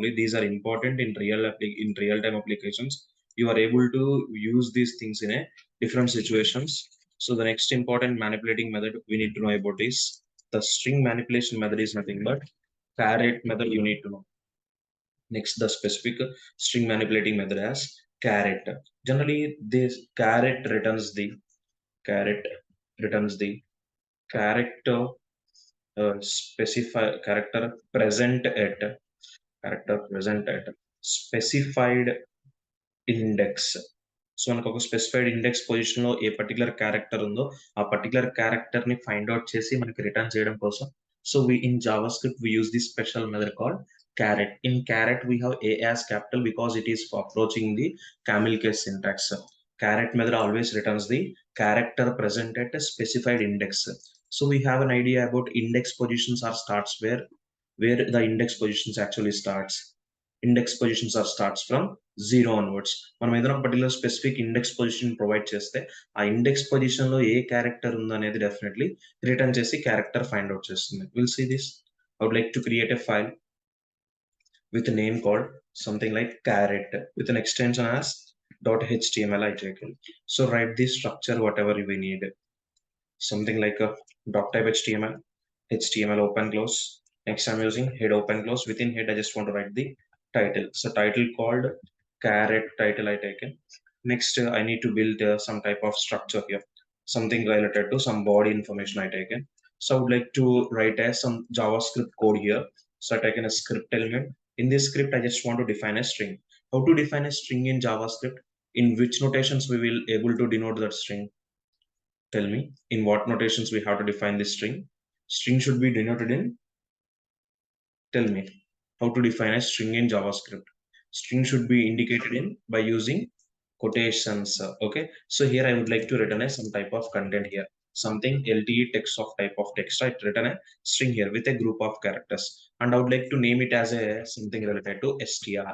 only. These are important in real-time applications. You are able to use these things in a different situations. So the next important manipulating method we need to know about is the string manipulation method is nothing but caret method you need to know. Next, the specific string manipulating method as caret. Generally, this caret returns the caret returns the character specify character present at specified index. So మనకు ఒక specified index position లో ఏ particular character ఉందో ఆ particular character ని find out చేసి మనకి return చేయడం కోసం so we in JavaScript we use this special method called caret. In caret we have a as capital because it is approaching the camel case syntax. Caret method always returns the character present at a specified index. So we have an idea about index positions or starts where the index positions actually starts. Index positions are starts from 0 onwards. మనం ఏదైనా particular specific index position provide చేస్తే ఆ index position లో ఏ character ఉందో అనేది definitely return చేసి character find out చేస్తుంది. Will see this. I would like to create a file with a name called something like caret with an extension as .html I take it. So write the structure whatever we need. Something like a doc type HTML open close. Next I'm using head open close. Within head I just want to write the title. So title called caret title I taken. Next I need to build some type of structure here. Something related to some body information I taken. So I would like to write some JavaScript code here. So I taken a script element. In this script I just want to define a string. How to define a string in JavaScript? In which notations we will able to denote that string? Tell me, in what notations we have to define this string? String should be denoted in, tell me, how to define a string in JavaScript? String should be indicated in by using quotations. Okay, so here I would like to return some type of content here. Something LTE text of type of text. I written a string here with a group of characters, and I would like to name it as a something related to str.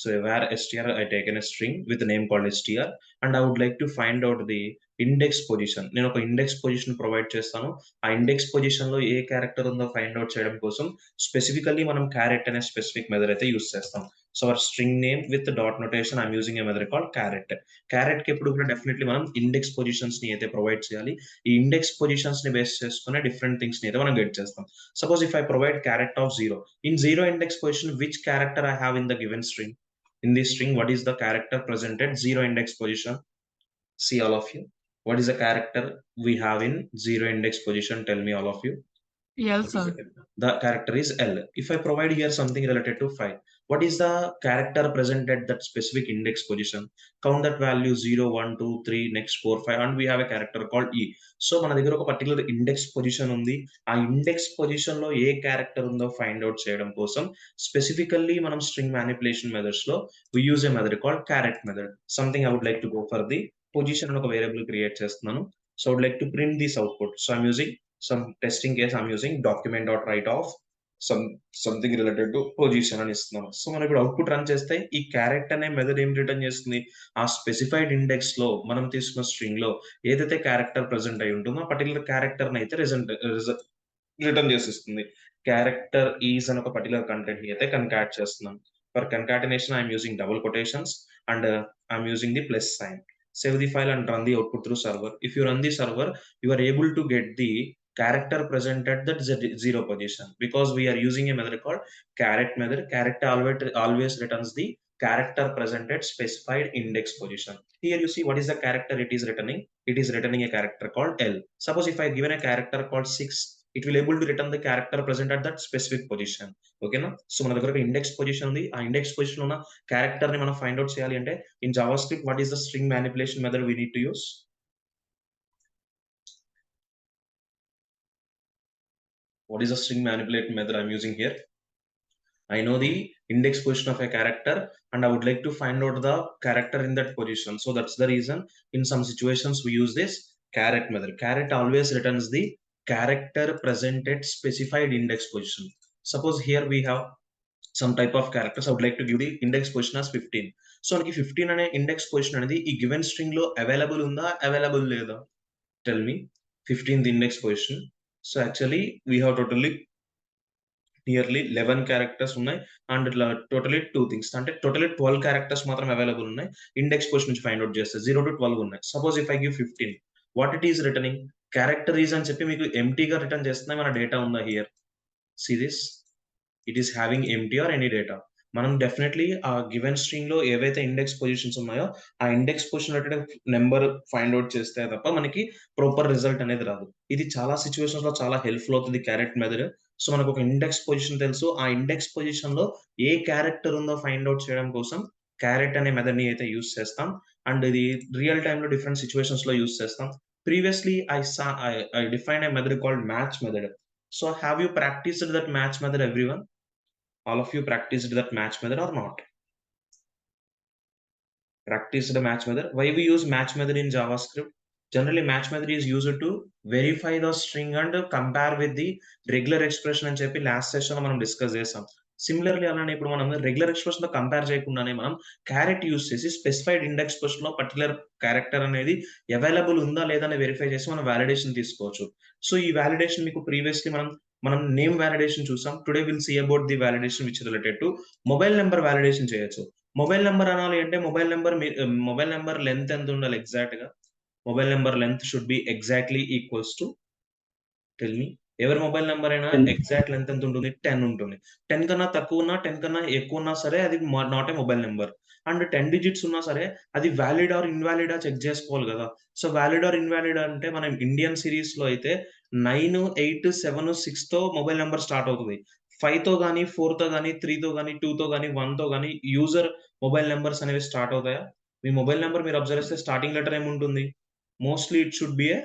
So where str I taken a string with a name called str, and I would like to find out the index position. నేను ఒక index position provide చేస్తాను. ఆ index position లో ఏ character ఉందో find out చేయడం కోసం specifically మనం క్యారెట్ అనే స్పెసిఫిక్ మెథడ్ అయితే యూస్ చేస్తాం. So our string name with dot notation I'm using a method called carrot. Carrot కి ఎప్పుడు కూడా డెఫినెట్లీ మనం ఇండెక్స్ పొజిషన్స్ ని అయితే ప్రొవైడ్ చేయాలి. ఈ ఇండెక్స్ పొజిషన్స్ ని బేస్ చేసుకునే డిఫరెంట్ థింగ్స్ ని అయితే మనం గెట్ చేస్తాం. Suppose if I provide carrot of 0 in 0 index position which character I have in the given string? In this string, what is the character present at 0 index position? See all of you. What is the character we have in 0 index position? Tell me all of you. L, sir. The character is L. If I provide here something related to 5, what is the character present at that specific index position? Count that value 0, 1, 2, 3, next 4, 5, and we have a character called E. So మన దగ్గర ఒక particular index position ఉంది. ఆ index position లో ఏ character ఉందో find out చేయడం కోసం స్పెసిఫికల్లీ మనం స్ట్రింగ్ మ్యానిపులేషన్ మెథడ్స్ లో we use a method called caret method. Something I would like to go for the position ఒక వేరియబుల్ క్రియేట్ చేస్తున్నాను. So I would like to print this output. So I'm using some testing case, I'm using document.write of something related to position అని ఇస్తున్నాను. So మనం ఇప్పుడు output run చేస్తే ఈ character అనే method ఏం రిటర్న్ చేస్తుంది? ఆ స్పెసిఫైడ్ ఇండెక్స్ లో మనం తీసుకున్న స్ట్రింగ్ లో ఏదైతే క్యారెక్టర్ ప్రెసెంట్ అయి ఉంటుందో ఆ పర్టికులర్ క్యారెక్టర్ అయితే రిటర్న్ చేసిస్తుంది. క్యారెక్టర్ ఈజ్ అని ఒక పర్టికులర్ కంటెంట్ ని అయితే కన్కాట్ చేస్తున్నాం. For concatenation I'm using double quotations and I'm using the plus sign. Save the file and run the output through server. If you run the server, you are able to get the character present at that 0 position because we are using a method called caret method. Caret always returns the character present at specified index position. Here you see what is the character it is returning. It is returning a character called L. Suppose if I given a character called 6, it will able to return the character present at that specific position. ఓకేనా? So మన దగ్గర ఒక index position ఉంది. ఆ index position ఉన్న character ని మనం find out చేయాలి అంటే in JavaScript what is the string manipulation method we need to use? What is the string manipulation method I'm using here? I know the index position of a character and I would like to find out the character in that position. So that's the reason in some situations we use this caret method. Caret always returns the character present at specified index position. Suppose here we have some type of characters. I would like to give the index position as 15. So మనకి 15 అనే index position అనేది ఈ given string లో available ఉందా available లేదా? Tell me. 15th index position. So actually we have totally nearly 11 characters ఉన్నాయి. And ఇట్లా totally 2 things అంటే టోటలీ 12 క్యారెక్టర్స్ మాత్రం అవైలబుల్ ఉన్నాయి. ఇండెక్స్ పొజిషన్ నుంచి ఫైండ్ ఔట్ చేస్తే 0-12 ఉన్నాయి. Suppose if I give 15 what it is returning? Character is అని చెప్పి మీకు ఎంప్టీగా రిటర్న్ చేస్తున్నా మన డేటా ఉందా here? See this. It is having empty or any data. మనం డెఫినెట్‌లీ ఆ గివెన్ స్ట్రింగ్‌లో ఏవైతే ఇండెక్స్ పొజిషన్స్ ఉన్నాయో, ఆ index position related number find out చేస్తే తప్ప మనకి ప్రాపర్ రిజల్ట్ అనేది రాదు. ఇది చాలా సిట్యుయేషన్స్‌లో చాలా హెల్ప్‌ఫుల్ అవుతుంది క్యారెట్ మెథడ్. సో, మనకొక ఇండెక్స్ పొజిషన్ తెలుసు. ఆ ఇండెక్స్ పొజిషన్‌లో ఏ క్యారెక్టర్ ఉందో ఫైండ్ ఔట్ చేయడం కోసం క్యారెట్ అనే మెథడ్‌ని అయితే యూజ్ చేస్తాం. అండ్ ఇది రియల్ టైమ్‌లో డిఫరెంట్ సిట్యుయేషన్స్‌లో యూజ్ చేస్తాం. Previously I defined a method called match method. So have you practiced that match method, everyone? All of you practiced that match method or not? Practiced the match method. Why we use match method in JavaScript? Generally, match method is used to verify the string and compare with the regular expression అని చెప్పి last సెషన్‌లో మనం discuss చేసాం. Similarly అలానే ఇప్పుడు మనం regular ఎక్స్‌ప్రెషన్‌తో compare చేయకుండానే మనం క్యారెట్ యూజ్ చేసి స్పెసిఫైడ్ ఇండెక్స్ పొజిషన్‌లో పర్టిక్యులర్ క్యారెక్టర్ అనేది అవైలబుల్ ఉందా లేదా అని వెరిఫై చేసి మనం వాలిడేషన్ తీసుకోవచ్చు. సో, ఈ వాలిడేషన్ మీకు ప్రీవియస్‌లీ మనం నేమ్ వాలిడేషన్ చూసాం. Today will see about the validation which related to mobile number validation చేయొచ్చు. మొబైల్ నంబర్ అనాలి అంటే మొబైల్ నంబర్ లెంత్ ఎంత ఉండాలి ఎగ్జాక్ట్‌గా? Mobile number length should be ఎగ్జాక్ట్‌లీ ఈక్వల్స్ టు టెల్ మీ. ఎవరి మొబైల్ నంబర్ అయినా 10. ఎగ్జాక్ట్ లెంత్ ఎంత ఉంటుంది? 10 ఉంటుంది. 10 కన్నా తక్కువున్నా, 10 కన్నా ఎక్కువున్నా సరే అది not a mobile number. And 10 digits ఉన్నా సరే అది వాలిడ్ ఆర్ ఇన్వాలిడా చెక్ జేసుకోవాలి గదా! సో, వాలిడ్ ఆర్ ఇన్వాలిడ్ అంటే మనం ఇండియన్ సీరీస్‌లో అయితే 9, 8, 7, 6తో మొబైల్ నంబర్ స్టార్ట్ అవుతది. 5తో గాని, 4తో గాని, 3తో గాని, 2తో గాని, 1తో గాని యూజర్ మొబైల్ నంబర్స్ అనేవి స్టార్ట్ అవుతాయా? మీ మొబైల్ నంబర్ మీరు అబ్జర్వ్ చేస్తే స్టార్టింగ్ లెటర్ ఏముంటుంది? Mostly it should B a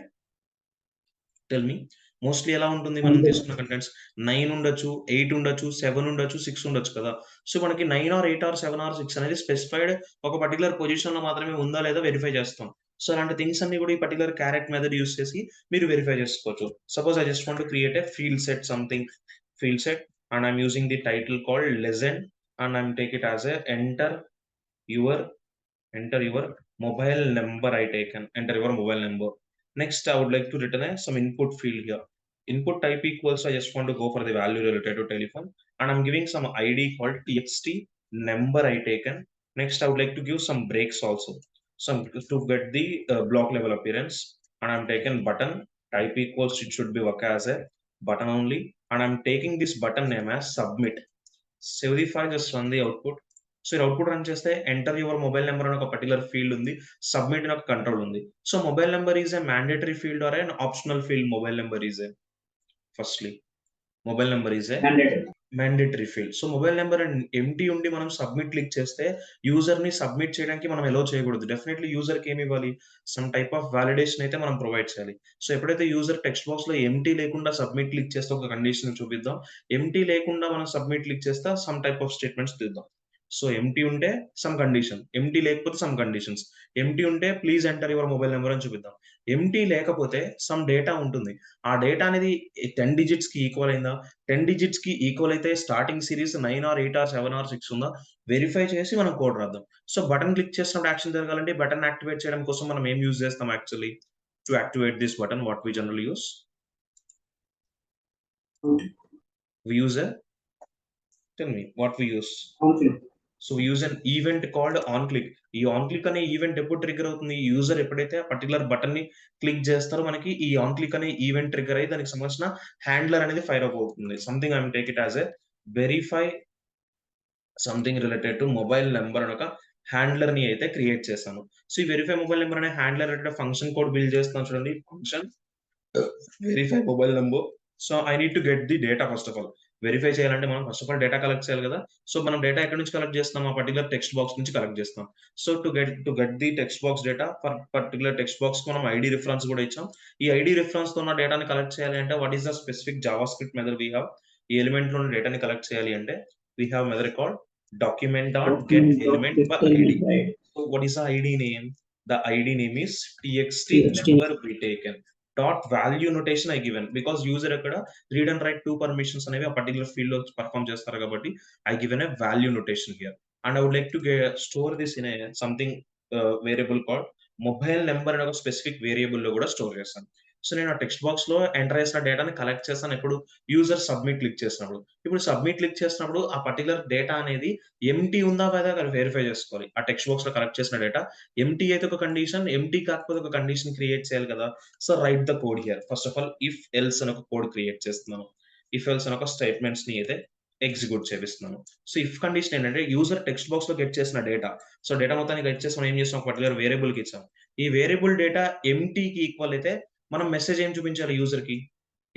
tell me. Mostly ఎలా ఉంటుంది మనం అంతే. తీసుకున్న కంటెంట్స్? 9 ఉండొచ్చు, 8 ఉండొచ్చు, 7 ఉండొచ్చు, 6 ఉండొచ్చు కదా! సో, మనకి 9 ఆర్ 8 ఆర్ 7 ఆర్ 6 అనేది స్పెసిఫైడ్ ఒక పర్టిక్యులర్ పొజిషన్‌లో మాత్రమే ఉందా లేదా వెరిఫై చేస్తాం. సో, అలాంటి థింగ్స్ అన్నీ కూడా ఈ పర్టిక్యులర్ క్యారెట్ మెథడ్ యూజ్ చేసి మీరు వెరిఫై చేసుకోవచ్చు. Suppose I just want to create a field set something field set and I am using the title called legend and I am take it as a your enter your mobile number I taken. Enter your mobile number. Next, I would like to return some input field here. Input type equals, I just want to go for the value related to telephone. And I'm giving some ID called txt number I taken. Next, I would like to give some breaks also. Some to get the block level appearance. And I'm taken button type equals, it should be work as a button only. And I'm taking this button name as submit. Save the file, just run the output. So, ఈ output run చేస్తే enter your mobile number అని ఒక particular field ఉంది. Submit అని ఒక control ఉంది. So, mobile number is a mandatory field or an optional field mobile number is a firstly mobile number is a mandatory. Mandatory field. So, mobile number empty ఉండి మనం submit click చేస్తే యూజర్‌ని submit చేయడానికి మనం అలో చేయకూడదు. Definitely యూజర్‌కి ఏమి ఇవ్వాలి? Some type of validation అయితే మనం ప్రొవైడ్ చేయాలి. సో, ఎప్పుడైతే యూజర్ టెక్స్ట్ బాక్స్‌లో ఎంప్టీ లేకుండా సబ్మిట్ క్లిక్ చేస్తే ఒక కండిషన్ చూపిద్దాం. ఎంప్టీ లేకుండా మనం సబ్మిట్ క్లిక్ చేస్తే సమ్ టైప్ ఆఫ్ స్టేట్మెంట్స్ తీద్దాం. సో, ఎంప్టీ ఉంటే సమ్ కండిషన్. ఎంప్టీ లేకపోతే సమ్ కండిషన్స్. ఎంప్టీ ఉంటే please enter your mobile number అని చూపిద్దాం. ఎంప్టీ లేకపోతే సమ్ డేటా ఉంటుంది. ఆ డేటా అనేది 10 డిజిట్స్‌కి ఈక్వల్ అయిందా? 10 డిజిట్స్‌కి ఈక్వల్ అయితే starting series 9 or 8 or 7 or 6 ఉందా? వెరిఫై చేసి మనం కోడ్ రాద్దాం. సో, బటన్ క్లిక్ చేసినప్పుడు యాక్షన్ జరగాలంటే బటన్ యాక్టివేట్ చేయడం కోసం మనం ఏం యూజ్ చేస్తాం actually? To activate this button what we generally use? అవును. We use a tell me what we use? అవును. So, we use an event called on click. ఈ ఆన్ క్లిక్ అనే ఈవెంట్ ఎప్పుడు ట్రిగ్గర్ అవుతుంది? యూజర్ ఎప్పుడైతే ఆ particular బటన్‌ని click చేస్తారో మనకి ఈ ఆన్ క్లిక్ అనే ఈవెంట్ ట్రిగ్గర్ అయ్యి దానికి సంబంధించిన హ్యాండ్లర్ అనేది ఫైర్ అప్ అవుతుంది. Something I am take it as a verify something related to mobile number అని ఒక హ్యాండ్లర్‌ని అయితే క్రియేట్ చేశాను. సో, ఈ వెరిఫై మొబైల్ నంబర్ అనే handler related function code build చేస్తున్నాను చూడండి. Function verify mobile number. So, I need to get the data first of all. Verify చేయాలంటే మనం first of all data collect చేయాలి కదా! సో, మనం డేటా ఎక్కడి నుంచి కలెక్ట్ చేస్తున్నాం? ఆ పర్టిక్యులర్ టెక్స్ట్ బాక్స్ నుంచి కలెక్ట్ చేస్తాం. So, to get the text box data for particular text బాక్స్‌కి మనం ఐడీ రిఫరెన్స్ కూడా ఇచ్చాం. ఈ ఐడీ రిఫరెన్స్‌తో ఉన్న డేటాని కలెక్ట్ చేయాలి అంటే what is the specific JavaScript method we have? ఈ ఎలిమెంట్‌లోని డేటాని కలెక్ట్ చేయాలి అంటే we have method called document dot get document dot element get by ID. Element by So, what is the ID name? The ID name is txt TXT. number we taken. Dot value notation I given because user అక్కడ read and write 2 permissions అనేవి ఆ particular ఫీల్డ్‌లో perform చేస్తారు కాబట్టి I given a value notation here. And I would like to store this in a something variable called mobile number అనే ఒక specific వేరియబుల్‌లో కూడా store చేస్తాను. సో నేను ఆ టెక్స్ట్ బాక్స్ లో ఎంటర్ చేసిన డేటాని కలెక్ట్ చేస్తాను ఎప్పుడు యూజర్ సబ్మిట్ క్లిక్ చేసినప్పుడు. ఇప్పుడు సబ్మిట్ క్లిక్ చేసినప్పుడు ఆ పర్టికులర్ డేటా అనేది ఎంప్టీ ఉందా లేదా అని వెరిఫై చేసుకోవాలి. ఆ టెక్స్ట్ బాక్స్ లో కలెక్ట్ చేసిన డేటా ఎంప్టీ అయితే ఒక కండిషన్, ఎంప్టీ కాకపోతే ఒక కండిషన్ క్రియేట్ చేయాలి కదా. So right the code here. First of all if else అని ఒక కోడ్ క్రియేట్ చేస్తున్నాను. ఇఫ్ ఎల్స్ అని ఒక స్టేట్మెంట్స్ ని అయితే ఎగ్జిక్యూట్ చేపిస్తున్నాను. సో ఇఫ్ కండిషన్ ఏంటంటే యూజర్ టెక్స్ట్ బాక్స్ లో గెట్ చేసిన డేటా. సో డేటా మొత్తాన్ని గెట్ చేసి మనం ఏం చేస్తాం, ఒక పర్టికులర్ వేరియబుల్ కి ఇచ్చాం. ఈ వేరియబుల్ డేటా ఎంప్టీకి ఈక్వల్ అయితే మనం మెసేజ్ ఏం చూపించాలి యూజర్ కి.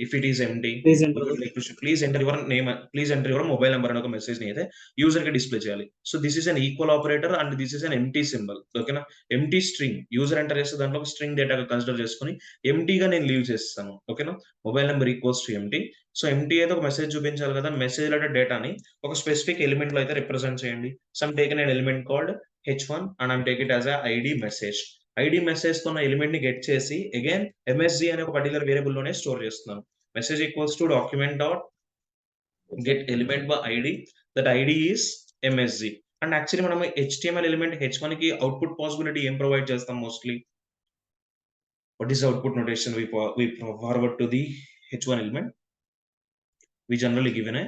If it is empty please we enter would like to please enter your name, please enter your mobile number అని ఒక మెసేజ్ ని అయితే యూజర్ కి డిస్ప్లే చేయాలి. So this is an equal operator and this is an empty symbol. ఓకేనా. Empty string user enter చేస్తే దాంట్లో ఒక స్ట్రింగ్ డేటా కన్సిడర్ చేసుకొని ఎంప్టీగా నేను లీవ్ చేస్తాను. ఓకేనా. Mobile number equals to empty. So empty అయితే ఒక మెసేజ్ చూపించాలి కదా. మెసేజ్ అంటే డేటాని ఒక స్పెసిఫిక్ ఎలిమెంట్ లో అయితే రిప్రజెంట్ చేయండి. Some taken an element called h1 and I'm take it as a id message. ID message తో ఉన్న ఎలిమెంట్ ని గెట్ చేసి అగైన్ ఎంఎస్జి అనే ఒక పర్టికులర్ వేరియబుల్ లోనే స్టోర్ చేస్తున్నాను. Message equals to document dot get element by id, that id is msg. And actually మనం HTML element h1 కి అవుట్పుట్ పాసిబిలిటీ ఏం ప్రొవైడ్ చేస్తాం mostly. What is output notation we forward to the h1 element. We generally given a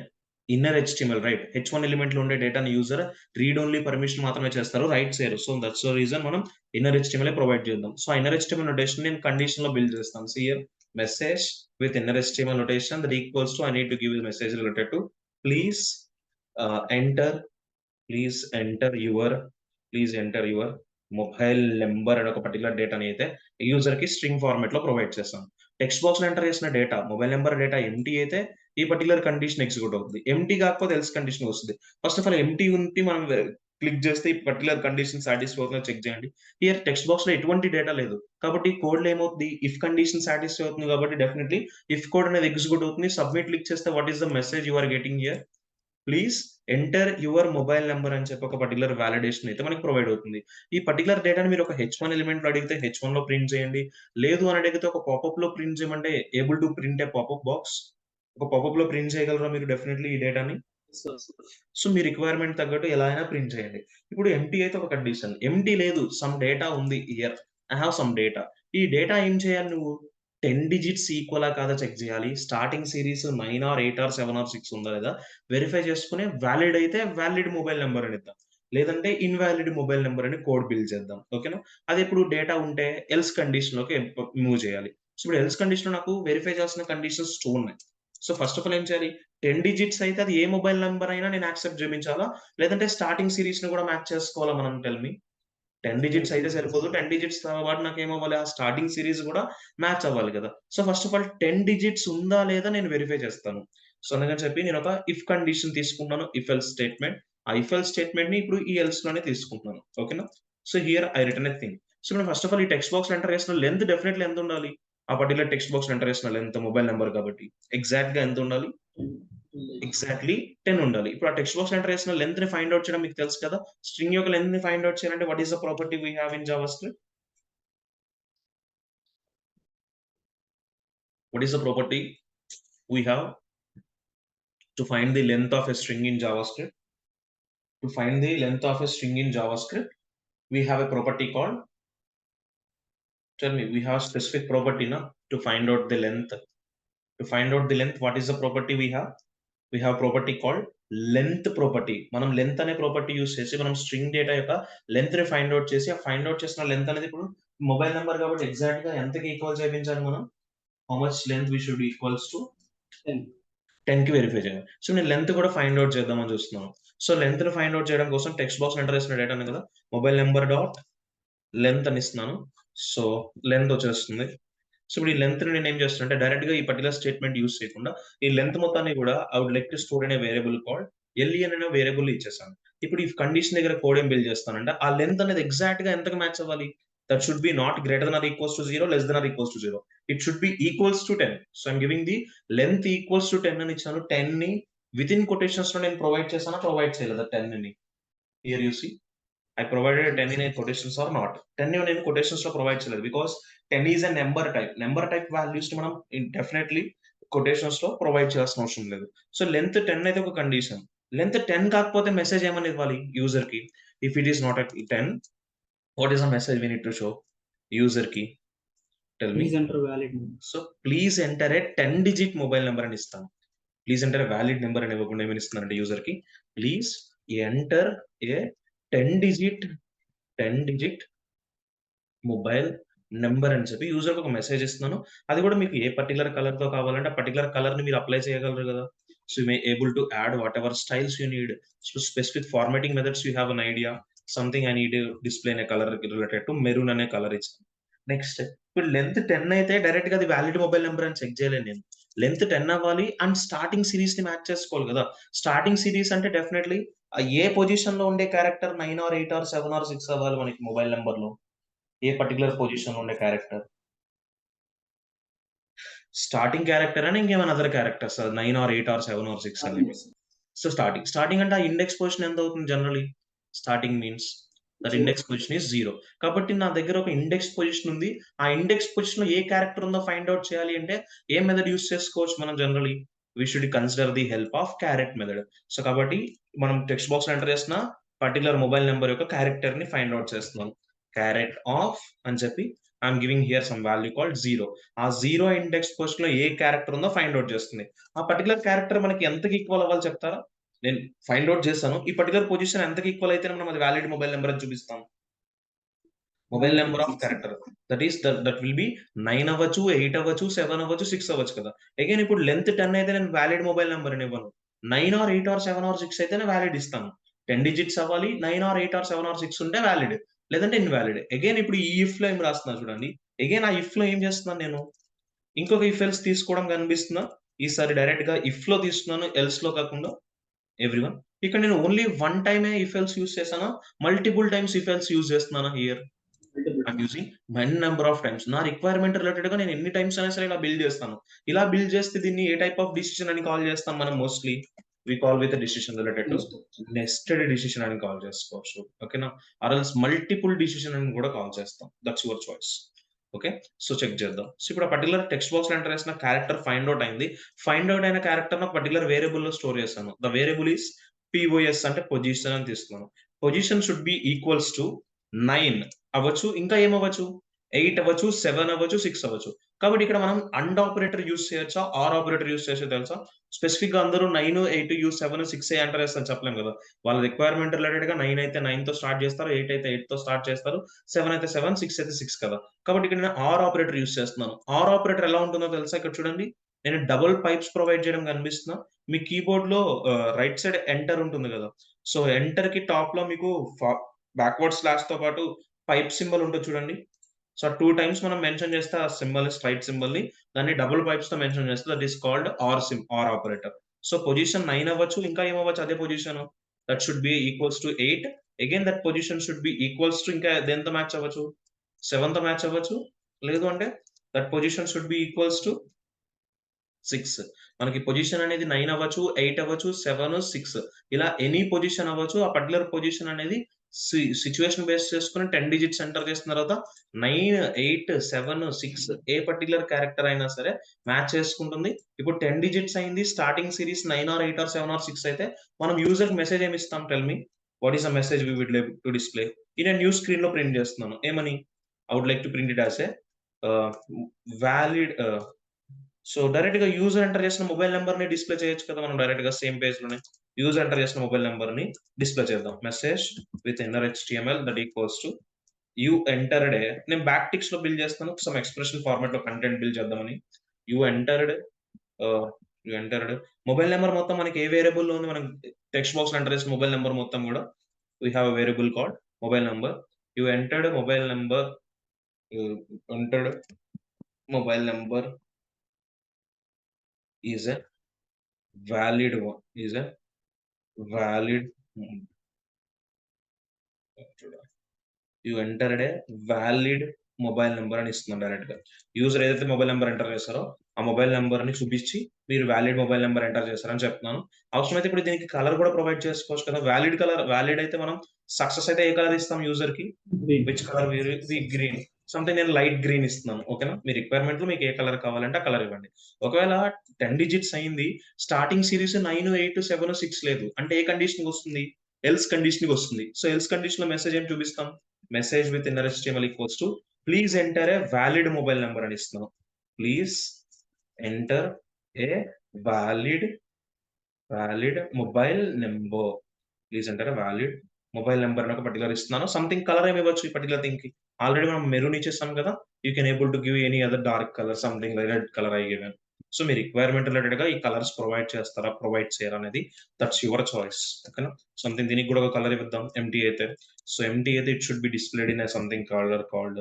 inner HTML, right. h1 element లో ఉండే డేటాని user read only permission మాత్రమే చేస్తారు, right చేయరు. So that's the reason మనం inner HTML provide చేద్దాం. So inner HTML notation నేను condition లో బిల్డ్ చేస్తాను. So here message with inner HTML notation that equals to I need to give a message related to please enter please enter your please enter your mobile number అనే ఒక particular డేటాని అయితే user కి string format లో provide చేస్తాం. Text box లో enter చేసిన data mobile number data empty అయితే ఈ పర్టికులర్ కండిషన్ ఎగ్జిక్యూట్ అవుతుంది. ఎంటీ కాకపోతే ఎల్స్ కండిషన్ వస్తుంది. ఫస్ట్ ఆఫ్ ఆల్ ఎంటీ ఉంటే మనం క్లిక్ చేస్తే ఈ పర్టికులర్ కండిషన్ సాటిస్ఫై అవుతుందో చెక్ చేయండి. హియర్ టెక్స్ట్ బాక్స్ లో ఎటువంటి డేటా లేదు కాబట్టి కోడ్ లో ఏమవుతుంది, ఇఫ్ కండిషన్ సాటిస్ఫై అవుతుంది కాబట్టి డెఫినెట్లీ ఇఫ్ కోడ్ అనేది ఎగ్జిక్యూట్ అవుతుంది. సబ్మిట్ క్లిక్ చేస్తే what is the message you are getting here, please enter your mobile number అని చెప్పి ఒక పర్టికులర్ వాలిడేషన్ అయితే మనకి ప్రొవైడ్ అవుతుంది. ఈ పర్టికులర్ డేటాని మీరు ఒక h1 ఎలిమెంట్ లో అడిగితే h1 లో ప్రింట్ చేయండి. లేదు అని అడిగితే ఒక పాపప్ లో ప్రింట్ చేయమంటే able to print A popup box. ఒక పాపప్ లో ప్రింట్ చేయగలరా మీరు డెఫినెట్లీ ఈ డేటాని. సో మీ రిక్వైర్మెంట్ తగ్గట్టు ఎలా అయినా ప్రింట్ చేయండి. ఇప్పుడు ఎంప్టీ అయితే ఒక కండిషన్, ఎంప్టీ లేదు సమ్ డేటా ఉంది here, I have some data. ఈ డేటా ఏం చేయాలి నువ్వు, 10 డిజిట్స్ ఈక్వలా కాదా చెక్ చేయాలి. Starting series 9 or 8 or 7 or 6 ఉందా లేదా వెరిఫై చేసుకుని వ్యాలిడ్ అయితే వ్యాలిడ్ మొబైల్ నెంబర్ అని ఇద్దాం. లేదంటే ఇన్వాలిడ్ మొబైల్ నెంబర్ అని కోడ్ బిల్డ్ చేద్దాం. ఓకేనా. అది ఇప్పుడు డేటా ఉంటే ఎల్స్ కండిషన్ లోకి మూవ్ చేయాలి. సో ఇప్పుడు ఎల్స్ కండిషన్ లో నాకు వెరిఫై చేసిన కండిషన్స్ 2 ఉన్నాయి. సో ఫస్ట్ ఆఫ్ ఆల్ ఏం చేయాలి, 10 డిజిట్స్ అయితే అది ఏ మొబైల్ నంబర్ అయినా నేను యాక్సెప్ట్ చేయించాలా, లేదంటే స్టార్టింగ్ సిరీస్ ని కూడా మ్యాచ్ చేసుకోవాలా మనం టెల్ మీ. 10 డిజిట్స్ అయితే సరిపోదు. 10 డిజిట్స్ తర్వాత నాకేమవ్వాలి, ఆ స్టార్టింగ్ సిరీస్ కూడా మ్యాచ్ అవ్వాలి కదా. So first of all 10 digits ఉందా లేదా నేను వెరిఫై చేస్తాను. సో అందుకని చెప్పి నేను ఒక ఇఫ్ కండిషన్ తీసుకుంటున్నాను, ఇఫ్ ఎల్స్ స్టేట్మెంట్. ఆ ఇఫ్ ఎల్స్ స్టేట్మెంట్ ని ఇప్పుడు ఈ ఎల్స్ లోనే తీసుకుంటున్నాను. ఓకేనా. So here I return a thing. So మనం ఫస్ట్ ఆఫ్ ఆల్ ఈ టెక్స్ట్ బాక్స్ ఎంటర్ చేసిన లెంత్ డెఫినెట్లీ ఎంత ఉండాలి, ఆ పర్టికులర్ టెక్స్ట్ బాక్స్ ఎంటర్ చేసిన లెంత్ మొబైల్ నెంబర్ కాబట్టి ఎగ్జాక్ట్ గా ఎంత ఉండాలి, ఎగ్జాక్ట్లీ 10 ఉండాలి. ఇప్పుడు ఆ టెక్స్ట్ బాక్స్ ఎంటర్ చేసిన లెంత్ ని ఫైండ్ అవుట్ చేయడం మీకు తెలుసు కదా. స్ట్రింగ్ యొక్క లెంత్ ని ఫైండ్ అవుట్ చేయాలంటే what is the property we have in JavaScript. What is the property we have to find the length of a string in JavaScript? To find the length of a string in JavaScript, we have a property called, tell me, we have specific property now to find out the length. To find out the length, what is the property we have? We have property called length property. మనం length అనే property use చేసి మనం string data యొక్క length ని find out చేసి, ఆ find out చేసిన length అనేది ఇప్పుడు మొబైల్ నెంబర్ కాబట్టి ఎగ్జాక్ట్ గా ఎంతకి ఈక్వల్ చేయించాలి మనం, how much length we should equals to 10 కి వెరిఫై చేయాలి. సో నేను లెంత్ కూడా ఫైండ్ అవుట్ చేద్దామని చూస్తున్నాను. సో లెంత్ ని ఫైండ్ అవుట్ చేయడం కోసం టెక్స్ట్ బాక్స్ ఎంటర్ చేసిన డేటా కదా, మొబైల్ నెంబర్ డాట్ లెంత్ అని ఇస్తున్నాను. సో లెంత్ వచ్చేస్తుంది. సో ఇప్పుడు ఈ లెంత్ ని నేను ఏం చేస్తున్నా అంటే డైరెక్ట్ గా ఈ పర్టికులర్ స్టేట్మెంట్ యూస్ చేయకుండా ఈ లెంత్ మొత్తాన్ని కూడా I would like to store అనే వేరియబుల్ కాల్డ్ ఎల్ఈఎన్ అనే వేరియబుల్ ఇచ్చేసాను. ఇప్పుడు ఈ కండిషన్ దగ్గర కోడ్ ఏం బిల్డ్ చేస్తానంటే ఆ లెంత్ అనేది ఎగ్జాక్ట్ గా ఎంతకు మ్యాచ్ అవ్వాలి, that should be not greater than or equals to 0, less than or equals to 0. It should be equals to 10. So I'm giving the length equals to 10 అని ఇచ్చాను. 10 ని విత్ ఇన్ కొటేషన్స్ లో నేను provide చేశానా, provide చేయలేదా 10 ని. Here you see I provided a 10 in a quotations or not. 10 నేను quotations లో ప్రొవైడ్ చేయలేదు because 10 is a number type. Number type values ని మనం డెఫినెట్లీ కొటేషన్స్ లో ప్రొవైడ్ చేయాల్సిన అవసరం లేదు. సో లెంత్ 10 అయితే ఒక కండిషన్. లెంత్ 10 కాకపోతే మెసేజ్ ఏమని ఇవ్వాలి యూజర్ కి, if it is not at 10 what is the message we need to show user కి. Tell me. Please enter valid number. So please enter a 10 digit mobile number అని ఇస్తాను. Please enter valid number అని ఇవ్వకుండా ఏమని ఇస్తున్నానంటే user కి please enter a 10 digit mobile number అని చెప్పి యూజర్కి ఒక మెసేజ్ ఇస్తున్నాను. అది కూడా మీకు ఏ పర్టికులర్ కలర్ తో కావాలంటే ఆ పర్టికులర్ కలర్ ని మీరు అప్లై చేయగలరు కదా. So you may able to add what ever styles you need. So specific formatting methods you have an idea. Something I need display అనే కలర్ రిలేటెడ్ టు మెరూన్ అనే colour ఇచ్చాను. Next ఇప్పుడు length 10 అయితే direct గా అది valid mobile number అని check చేయలేను నేను. లెంత్ 10 అవ్వాలి అండ్ స్టార్టింగ్ సిరీస్ ని మ్యాచ్ చేసుకోవాలి కదా. స్టార్టింగ్ సిరీస్ అంటే డెఫినెట్లీ ఏ పొజిషన్ లో ఉండే క్యారెక్టర్ 9 ఆర్ 8 ఆర్ 7 ఆర్ 6 అవ్వాలి మనకి మొబైల్ నెంబర్ లో. ఏ పర్టికులర్ పొజిషన్ లో ఉండే క్యారెక్టర్ స్టార్టింగ్ క్యారెక్టర్ అని ఇంకేమైనా other characters 9 or 8 or 7 or 6 అనేవి. సో స్టార్టింగ్ అంటే ఆ ఇండెక్స్ పొజిషన్ ఎంత అవుతుంది generally. Starting means that index position is 0. కాబట్టి నా దగ్గర ఒక ఇండెక్స్ పొజిషన్ ఉంది. ఆ ఇండెక్స్ పొజిషన్ లో ఏ క్యారెక్టర్ ఉందో ఫైండ్ అవుట్ చేయాలి అంటే ఏ మెథడ్ యూస్ చేసుకోవచ్చు మనం generally. We should consider the help of char at method. So కాబట్టి మనం టెక్స్ట్ బాక్స్ లో ఎంటర్ చేసిన పర్టికులర్ మొబైల్ నెంబర్ యొక్క క్యారెక్టర్ ని ఫైండ్ అవుట్ చేస్తున్నాం. క్యారెట్ ఆఫ్ అని చెప్పి I'm giving here some value called 0. ఆ 0 ఇండెక్స్ పొజిషన్ లో ఏ క్యారెక్టర్ ఉందో ఫైండ్ అవుట్ చేస్తుంది. ఆ పర్టికులర్ క్యారెక్టర్ మనకి ఎంతకి ఈక్వల్ అవ్వాలి చెప్తారా. నేను ఫైండ్ అవుట్ చేస్తాను. ఈ పర్టికులర్ పొజిషన్ ఎంతకి ఈక్వల్ అయితే మనం అది వ్యాలిడ్ మొబైల్ నెంబర్ అని చూపిస్తాం. Mobile number of character that will be 9 అవ్వచ్చు, 8 అవ్వచ్చు, 7 అవ్వచ్చు, 6 అవ్వచ్చు కదా. అగైన్ ఇప్పుడు లెంత్ 10 అయితే నేను వ్యాలిడ్ మొబైల్ నెంబర్ అని ఇవ్వను. 9 ఆర్ 8 ఆర్ 7 ఆర్ 6 అయితే నేను వ్యాలిడ్ ఇస్తాను. 10 డిజిట్స్ అవ్వాలి. 9 ఆర్ 8 ఆర్ 7 ఆర్ 6 ఉంటే వ్యాలిడ్. లేదంటే ఇన్వాలిడ్. అగైన్ ఇప్పుడు ఈ ఇఫ్ లో ఏం రాస్తున్నా చూడండి. అగైన్ ఆ ఇఫ్ లో ఏం చేస్తున్నాను నేను ఇంకొక ఇఫ్ ఎల్స్ తీసుకోవడం కనిపిస్తుందా. ఈసారి డైరెక్ట్ గా ఇఫ్ లో తీస్తున్నాను ఎల్స్ లో కాకుండా. ఎవ్రీవన్ ఇక్కడ నేను ఓన్లీ వన్ టైమే ఇఫ్ ఎల్స్ యూజ్ చేశానా, multiple times if else use చేస్తున్నానా here. I'm using Mann number of times. నా రిక్వైర్మెంట్ రిలేటెడ్ గా నేను ఎన్ని టైమ్స్ అయినా సరే ఇలా బిల్డ్ చేస్తాను. ఇలా బిల్డ్ చేస్తే దీన్ని ఏ టైప్ ఆఫ్ డిసిషన్ అని కాల్ చేస్తాం మనం mostly. We call with decision related to nested decision అని కాల్ చేసుకోవచ్చు. ఓకేనా. ఆర్ ఎల్స్ మల్టిపుల్ డిసిషన్ అని కూడా కాల్ చేస్తాం. That's your choice. Okay. So check చేద్దాం. సో ఇప్పుడు ఆ పర్టికులర్ టెక్స్ట్ బాక్స్ లో ఎంటర్ చేసిన క్యారెక్టర్ ఫైండ్ అవుట్ అయింది. ఫైండ్ అవుట్ అయిన క్యారెక్టర్ పర్టికులర్ వేరియబుల్ లో స్టోర్ చేస్తాను. ద వేరియబుల్ ఈస్ పిఓఎస్ అంటే పొజిషన్ అని తీసుకున్నాను. Position should be equals to 9 అవ్వచ్చు, ఇంకా ఏమవ్వచ్చు 8 అవ్వచ్చు, 7 అవ్వచ్చు, 6 అవ్వచ్చు. కాబట్టి ఇక్కడ మనం అండ్ ఆపరేటర్ యూస్ చేయొచ్చా, ఆర్ ఆపరేటర్ యూస్ చేయొచ్చా తెలుసా. స్పెసిఫిక్ గా అందరూ 9, 8, 7, 6 ఎంటర్ చేస్తారు చెప్పలేం కదా. వాళ్ళ రిక్వైర్మెంట్ రిలేటెడ్ గా 9 అయితే 9 తో స్టార్ట్ చేస్తారు, 8 అయితే 8 తో స్టార్ట్ చేస్తారు, 7 అయితే 7, 6 అయితే 6 కదా. కాబట్టి ఇక్కడ నేను ఆర్ ఆపరేటర్ యూస్ చేస్తున్నాను. ఆర్ ఆపరేటర్ ఎలా ఉంటుందో తెలుసా. ఇక్కడ చూడండి నేను డబుల్ పైప్స్ ప్రొవైడ్ చేయడం కనిపిస్తున్నా. మీ కీబోర్డ్ లో రైట్ సైడ్ ఎంటర్ ఉంటుంది కదా. సో ఎంటర్ కి టాప్ లో మీకు బ్యాక్వర్డ్ స్లాష్ తో పాటు పైప్ సింబల్ ఉంటుంది చూడండి. సో 2 టైమ్స్ మనం మెన్షన్ చేస్తే ఆ సింబల్ స్ట్రైట్ సింబల్ ని దాన్ని డబుల్ పైప్స్ తో మెన్షన్ చేస్తే that is called or operator. So position 9 అవ్వచ్చు, ఇంకా ఏమవ్వచ్చు అదే position. That should be equals to 8. Again that position should be equals to ఇంకా దేంతో మ్యాచ్ అవ్వచ్చు, 7 తో మ్యాచ్ అవ్వచ్చు. లేదు అంటే that position should be equals to 6. మనకి పొజిషన్ అనేది 9 అవ్వచ్చు, 8 అవ్వచ్చు, 7, 6 ఇలా ఎనీ పొజిషన్ అవ్వచ్చు. ఆ పర్టికులర్ పొజిషన్ అనేది సిట్యుయేషన్ బేస్ చేసుకొని 10 డిజిట్స్ ఎంటర్ చేసిన తర్వాత 9, 8, 7, 6 ఏ పర్టికులర్ క్యారెక్టర్ అయినా సరే మ్యాచ్ చేసుకుంటుంది. ఇప్పుడు 10 డిజిట్స్ అయింది. Starting series 9 or 8 or 7 or 6 అయితే మనం యూజర్ మెసేజ్ ఏమి ఇస్తాం. Tell me what is the message we would like to display. నేను న్యూ స్క్రీన్ లో ప్రింట్ చేస్తున్నాను. ఏమని I would like to print it as a valid. So direct గా user enter చేసిన మొబైల్ నెంబర్ ని display చేయొచ్చు కదా మనం డైరెక్ట్ గా సేమ్ పేజ్ లోనే. యూజర్ ఎంటర్ చేసిన మొబైల్ నెంబర్ ని డిస్ప్లే చేద్దాం. Message with inner HTML that equals to you entered. నేను బ్యాక్ టిక్స్ లో బిల్డ్ చేస్తాను. సమ్ ఎక్స్ప్రెషన్ ఫార్మాట్ లో కంటెంట్ బిల్డ్ చేద్దామని. You entered you entered mobile number మొత్తం మనకి ఏ వేరియబుల్ లో ఉంది. మనం టెక్స్ట్ బాక్స్ లో ఎంటర్ చేసిన మొబైల్ నెంబర్ మొత్తం కూడా we have variable called mobile number. You entered mobile number. Entered mobile number is a valid one, is a valid. You entered A valid mobile number అని ఇస్తున్నాం direct గా. User ఏదైతే mobile number enter చేస్తారో ఆ mobile number ని చూపించి మీరు valid mobile number enter చేస్తారని చెప్తున్నాను. అవసరమైతే ఇప్పుడు దీనికి కలర్ కూడా ప్రొవైడ్ చేసుకోవచ్చు కదా. వ్యాలిడ్ కలర్ వ్యాలిడ్ అయితే మనం సక్సెస్ అయితే ఏ కలర్ ఇస్తాం యూజర్ కి. Which colour green. సంథింగ్ నేను లైట్ గ్రీన్ ఇస్తున్నాను. ఓకేనా. మీ రిక్వైర్మెంట్ లో మీకు ఏ కలర్ కావాలంటే ఆ కలర్ ఇవ్వండి. ఒకవేళ 10 డిజిట్స్ అయింది, స్టార్టింగ్ సిరీస్ 9, 8, 7, 6 లేదు అంటే ఏ కండిషన్ వస్తుంది, ఎల్స్ కండిషన్ వస్తుంది. సో ఎల్స్ కండిషన్ లో మెసేజ్ ఏం చూపిస్తాం. Message with inner HTML equals to please enter a valid mobile number అని ఇస్తున్నాను. Please enter a valid mobile number. Please enter valid mobile number అని ఒక పర్టికులర్ ఇస్తున్నాను. సంథింగ్ కలర్ ఏమి ఇవ్వచ్చు ఈ పర్టికులర్ థింగ్ కి. ఆల్రెడీ మనం మెరూన్ ఇచ్చేస్తాం కదా. You can able to give any other dark colour, something like red colour I given. So me requirement related గా ఈ కలర్స్ ప్రొవైడ్ చేస్తారా, ప్రొవైడ్ చేయరా అనేది దట్స్ యువర్ చాయిస్. ఓకేనా. సంథింగ్ దీనికి కూడా ఒక కలర్ ఇద్దాం ఎంటీ అయితే. సో ఎంటీ అయితే it should be displayed in something colour called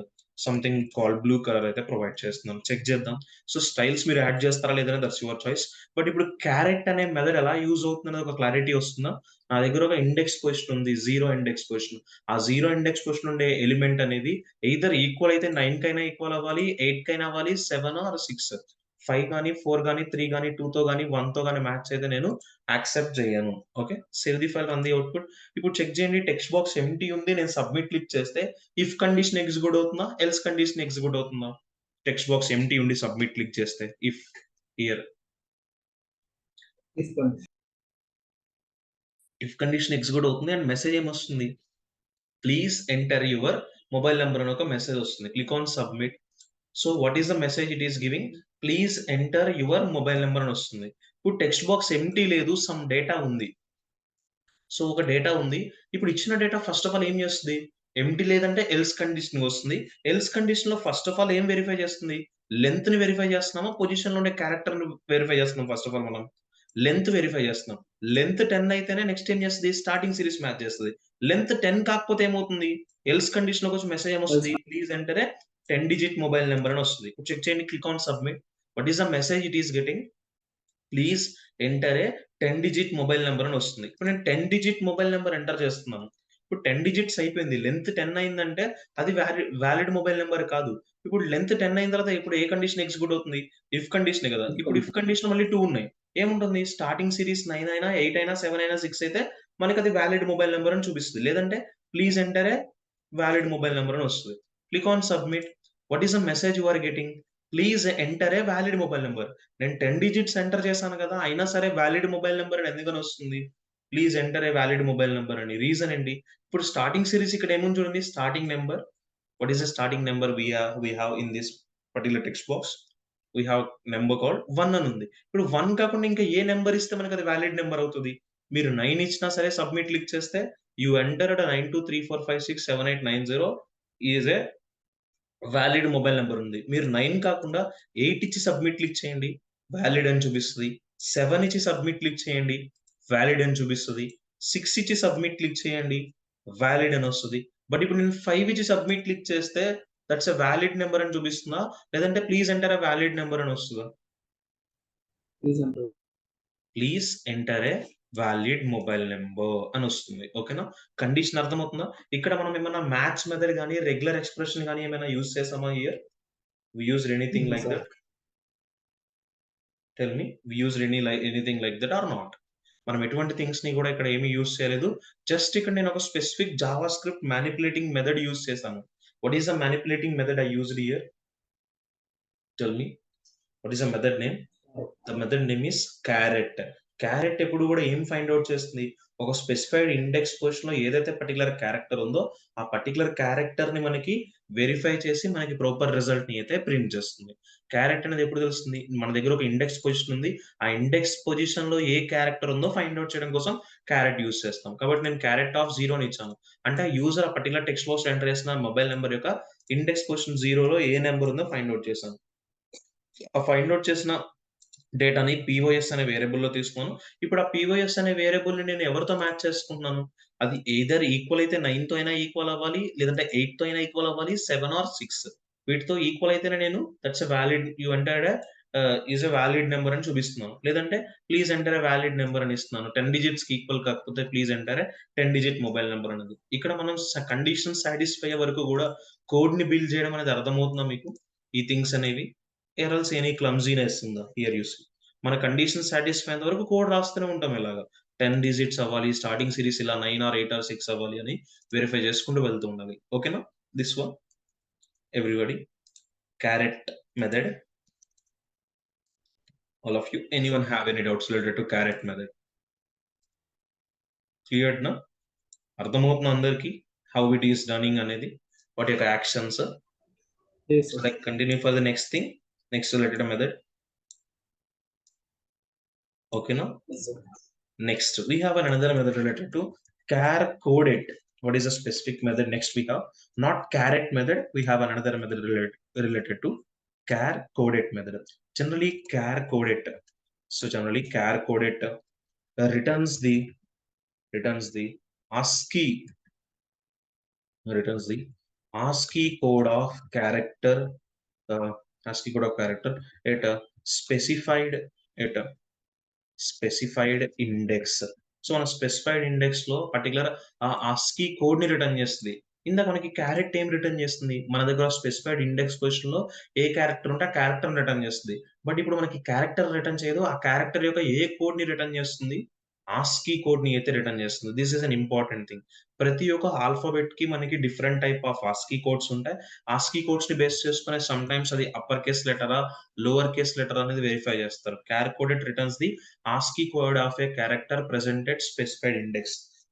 blue colour అయితే ప్రొవైడ్ చేస్తున్నాం. చెక్ చేద్దాం. సో స్టైల్స్ మీరు యాడ్ చేస్తారా లేదని దట్స్ యువర్ చాయిస్. బట్ ఇప్పుడు క్యారెట్ అనే మెథడ్ ఎలా యూజ్ అవుతుంది ఒక క్లారిటీ వస్తుందా. నా దగ్గర ఒక ఇండెక్స్ పొజిషన్ ఉంది, 0 ఇండెక్స్ పొజిషన్. ఆ 0 ఇండెక్స్ పొజిషన్ ఉండే ఎలిమెంట్ అనేది ఎయిదర్ ఈక్వల్ అయితే 9 కైనా ఈక్వల్ అవ్వాలి, 8 కైనా అవ్వాలి, 7 ఆర్ 6, 5 కానీ 4 కానీ 3 కానీ 2 తో కానీ 1 తో కానీ మ్యాచ్ అయితే నేను యాక్సెప్ట్ చేయను. Okay. Save the file, run the output. ఇప్పుడు చెక్ చేయండి, టెక్స్ట్ బాక్స్ ఎంటీ ఉంది, నేను సబ్మిట్ క్లిక్ చేస్తే ఇఫ్ కండిషన్ ఎగ్జిక్యూట్ అవుతుందా, ఎల్స్ కండిషన్ ఎగ్జిక్యూట్ అవుతుందా. టెక్స్ట్ బాక్స్ ఎంటీ ఉండి సబ్మిట్ క్లిక్ చేస్తే if here if condition execute అవుతుంది అండ్ మెసేజ్ ఏమొస్తుంది, please enter your mobile number అని ఒక మెసేజ్ వస్తుంది. Click on submit. So what is the message it is giving, please enter your mobile number అని వస్తుంది. ఇప్పుడు text box empty లేదు, some data ఉంది. సో ఒక డేటా ఉంది. ఇప్పుడు ఇచ్చిన డేటా ఫస్ట్ ఆఫ్ ఆల్ ఏం చేస్తుంది, ఎంటీ లేదంటే ఎల్స్ కండిషన్ వస్తుంది. ఎల్స్ కండిషన్ లో ఫస్ట్ ఆఫ్ ఆల్ ఏం వెరిఫై చేస్తుంది, లెంత్ ని వెరిఫై చేస్తున్నామా, పొజిషన్ లో ఉండే క్యారెక్టర్ ని వెరిఫై చేస్తున్నాం. ఫస్ట్ ఆఫ్ ఆల్ మనం లెంత్ వెరిఫై చేస్తున్నాం. లెంత్ 10 అయితేనే నెక్స్ట్ ఏం చేస్తుంది, స్టార్టింగ్ సిరీస్ మ్యాచ్ చేస్తుంది. లెంత్ 10 కాకపోతే ఏమవుతుంది, ఎల్స్ కండిషన్ లో వచ్చి మెసేజ్ ఏమొస్తుంది, please enter a 10 digit mobile number అని వస్తుంది. చెక్ చేయండి, click on submit. What is the message it is getting, please enter a 10 digit mobile number అని వస్తుంది. ఇప్పుడు నేను 10 డిజిట్ మొబైల్ నెంబర్ ఎంటర్ చేస్తున్నాను. ఇప్పుడు 10 డిజిట్స్ అయిపోయింది. లెంత్ 10 అయిందంటే అది వ్యాలిడ్ మొబైల్ నెంబర్ కాదు. ఇప్పుడు లెంత్ 10 అయిన తర్వాత ఇప్పుడు ఏ కండిషన్ ఎగ్జిక్యూట్ అవుతుంది, ఇఫ్ కండిషన్ కదా. ఇప్పుడు ఇఫ్ కండిషన్ మళ్ళీ 2 ఉన్నాయి. ఏముంటుంది, స్టార్టింగ్ సిరీస్ 9 అయినా 8 అయినా 7 అయినా 6 అయితే మనకి అది వ్యాలిడ్ మొబైల్ నెంబర్ అని చూపిస్తుంది. లేదంటే please enter a valid mobile number అని వస్తుంది. Click on submit. What is the message you are getting, please enter a valid mobile number. నేను 10 డిజిట్స్ ఎంటర్ చేశాను కదా, అయినా సరే వ్యాలిడ్ మొబైల్ నెంబర్ అని ఎందుకని వస్తుంది, please enter a valid mobile number అని. రీజన్ ఏంటి, ఇప్పుడు స్టార్టింగ్ సిరీస్ ఇక్కడ ఏముంది చూడండి, starting number. What is the starting number we have in this particular text box, we have number called 1 అని ఉంది. ఇప్పుడు 1 కాకుండా ఇంకా ఏ నెంబర్ ఇస్తే మనకి అది వ్యాలిడ్ నెంబర్ అవుతుంది. మీరు 9 ఇచ్చినా సరే సబ్మిట్ క్లిక్ చేస్తే you entered 9234567890 is a valid mobile number ఉంది. మీరు 9 కాకుండా 8 ఇచ్చి సబ్మిట్ క్లిక్ చేయండి, వ్యాలిడ్ అని చూపిస్తది. 7 ఇచ్చి సబ్మిట్ క్లిక్ చేయండి, వ్యాలిడ్ అని చూపిస్తది. 6 ఇచ్చి సబ్మిట్ క్లిక్ చేయండి, వ్యాలిడ్ అని వస్తది. బట్ ఇప్పుడు నేను 5 ఇచ్చి సబ్మిట్ క్లిక్ చేస్తే దట్స్ ఎ వ్యాలిడ్ నెంబర్ అని చూపిస్తుందా, లేదంటే please enter a valid number అని వస్తదా. Please enter a valid mobile number అని వస్తుంది. ఓకేనా. కండిషన్ అర్థమవుతుందా. ఇక్కడ మనం ఏమైనా మ్యాథ్స్ మెథడ్ గానీ, రెగ్యులర్ ఎక్స్‌ప్రెషన్ గానీ ఏమైనా యూజ్ చేసామా here? We used anything like that? Tell me, we used anything like that or not? మనం ఎటువంటి థింగ్స్ ని కూడా ఇక్కడ ఏమీ యూజ్ చేయలేదు. జస్ట్ ఇక్కడ నేను ఒక specific Java script manipulating method use చేశాను. What is the manipulating method I used here? Tell me, what is the method name? The method name is char at. Char at ఎప్పుడు కూడా ఏం ఫైండ్ అవుట్ చేస్తుంది, ఒక స్పెసిఫైడ్ ఇండెక్స్ పొజిషన్ లో ఏదైతే particular character ఉందో ఆ పర్టికులర్ క్యారెక్టర్ ని మనకి వెరిఫై చేసి మనకి ప్రాపర్ రిజల్ట్ ని అయితే ప్రింట్ చేస్తుంది. క్యారెట్ అనేది ఎప్పుడు తెలుస్తుంది, మన దగ్గర ఒక ఇండెక్స్ పొజిషన్ ఉంది, ఆ ఇండెక్స్ పొజిషన్ లో ఏ క్యారెక్టర్ ఉందో ఫైండ్ అవుట్ చేయడం కోసం క్యారెట్ యూజ్ చేస్తాం. కాబట్టి నేను క్యారెట్ ఆఫ్ 0 అని ఇచ్చాను. అంటే ఆ యూజర్ ఆ పర్టికులర్ టెక్స్ట్ బాక్స్ ఎంటర్ చేసిన మొబైల్ నెంబర్ యొక్క ఇండెక్స్ పొజిషన్ 0 లో ఏ నెంబర్ ఉందో ఫైండ్ అవుట్ చేశాను. ఆ ఫైండ్ అవుట్ చేసిన డేటాని పిఓఎస్ అనే వేరియబుల్‌లో తీసుకొని, ఇప్పుడు ఆ పిఓఎస్ అనే వేరియబుల్‌ని నేను ఎవరితో మ్యాచ్ చేసుకుంటున్నాను? అది ఎయిదర్ ఈక్వల్ అయితే 9తో అయినా ఈక్వల్ అవ్వాలి, లేదంటే 8తో అయినా ఈక్వల్ అవ్వాలి, 7 ఆర్ 6 వీటితో ఈక్వల్ అయితేనే నేను that's a valid, you entered is a valid number అని చూపిస్తున్నాను. లేదంటే please enter a valid number అని ఇస్తున్నాను. 10 డిజిట్స్‌కి ఈక్వల్ కాకపోతే please enter a 10 digit mobile number అనేది. ఇక్కడ మనం కండిషన్ సాటిస్ఫై అయ్యే వరకు కూడా కోడ్‌ని బిల్డ్ చేయడం అనేది అర్థమవుతుందా మీకు? ఈ థింగ్స్ అనేవి. ఎరల్స్ ఎనీ క్లమ్జీనెస్ ఉందా హియర్ యూ సీ. మన కండిషన్ సాటిస్ఫై అయ్యేంత వరకు కోడ్ రాస్తూనే ఉంటాం ఇలాగా. 10 డిజిట్స్ అవ్వాలి, స్టార్టింగ్ సిరీస్ ఇలా 9 ఆర్ 8 ఆర్ 6 అవ్వాలి అని వెరిఫై చేసుకుంటూ వెళ్తూ ఉండాలి. ఓకేనా. This one everybody, carrot method. All of you, anyone have any doubts related to carrot method? Cleared నా? అర్థమవుతుందా అందరికి? how it is running అనేది, వాటి యొక్క actions. Yes, So sir. like continue for the next thing, next related method. Okay, now Yes, sir. next we have another method related to char coded. What is a specific method? Next we have not caret method, we have another method related to char coded method. Generally char coded, so generally char coded returns the ASCII returns the ASCII code of character, uh, ASCII code of character at a specified at a specified index. So మన specified index లో particular ఆ Aashiqui code ని return చేస్తుంది. ఇందాక మనకి character ఏం return చేస్తుంది, మన దగ్గర స్పెసిఫైడ్ ఇండెక్స్ పొజిషన్ లో ఏ క్యారెక్టర్ ఉంటే ఆ క్యారెక్టర్ రిటర్న్ చేస్తుంది. బట్ ఇప్పుడు మనకి క్యారెక్టర్ రిటర్న్ చేయదు, ఆ క్యారెక్టర్ యొక్క ఏ కోడ్ ని రిటర్న్ చేస్తుంది, ఆస్కీ కోడ్ ని అయితే రిటర్న్ చేస్తుంది. This is an important thing. ప్రతి ఒక్క ఆల్ఫాబెట్ కి మనకి different type of ASCII codes ఉంటాయి. ఆస్కీ కోడ్స్ ని బేస్ చేసుకునే సమ్ టైమ్స్ అది అప్పర్ కేస్ లెటరా లోవర్ కేస్ లెటర్ అనేది వెరిఫై చేస్తారు. Char code at returns the ASCII code of a character presented specified index.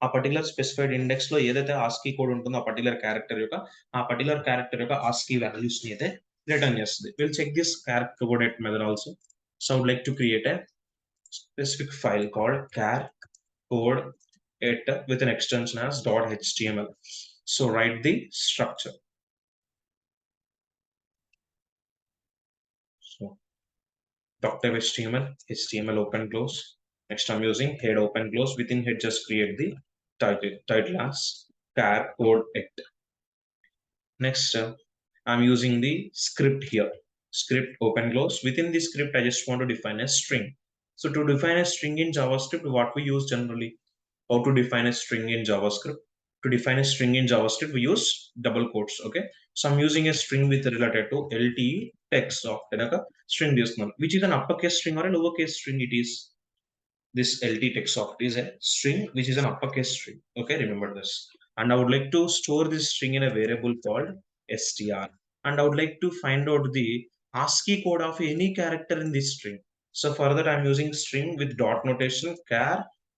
ఆ పర్టికులర్ స్పెసిఫైడ్ ఇండెక్స్ లో ఏదైతే ASCII కోడ్ ఉంటుందో ఆ పర్టికులర్ క్యారెక్టర్ యొక్క ASCII వాల్యూస్ ని అయితే రిటర్న్ చేస్తుంది. Will check this character coded method also. So I would like to create a specific file called char code it with an extension as .html. So write the structure. So doctype HTML open close. Next I'm using head open close. Within head just create the title as char code it. Next I'm using the script here. Script open close. Within the script I just want to define a string. So to define a string in JavaScript, what we use generally, how to define a string in JavaScript. To define a string in JavaScript, we use double quotes. Okay, so I'm using a string with related to LTE text of string this one, which is an uppercase string or a lowercase string. It is this LT text soft is a string which is an uppercase string. Okay, remember this. And I would like to store this string in a variable called str. And I would like to find out the ASCII code of any character in this string. So for that I'm using string with dot notation char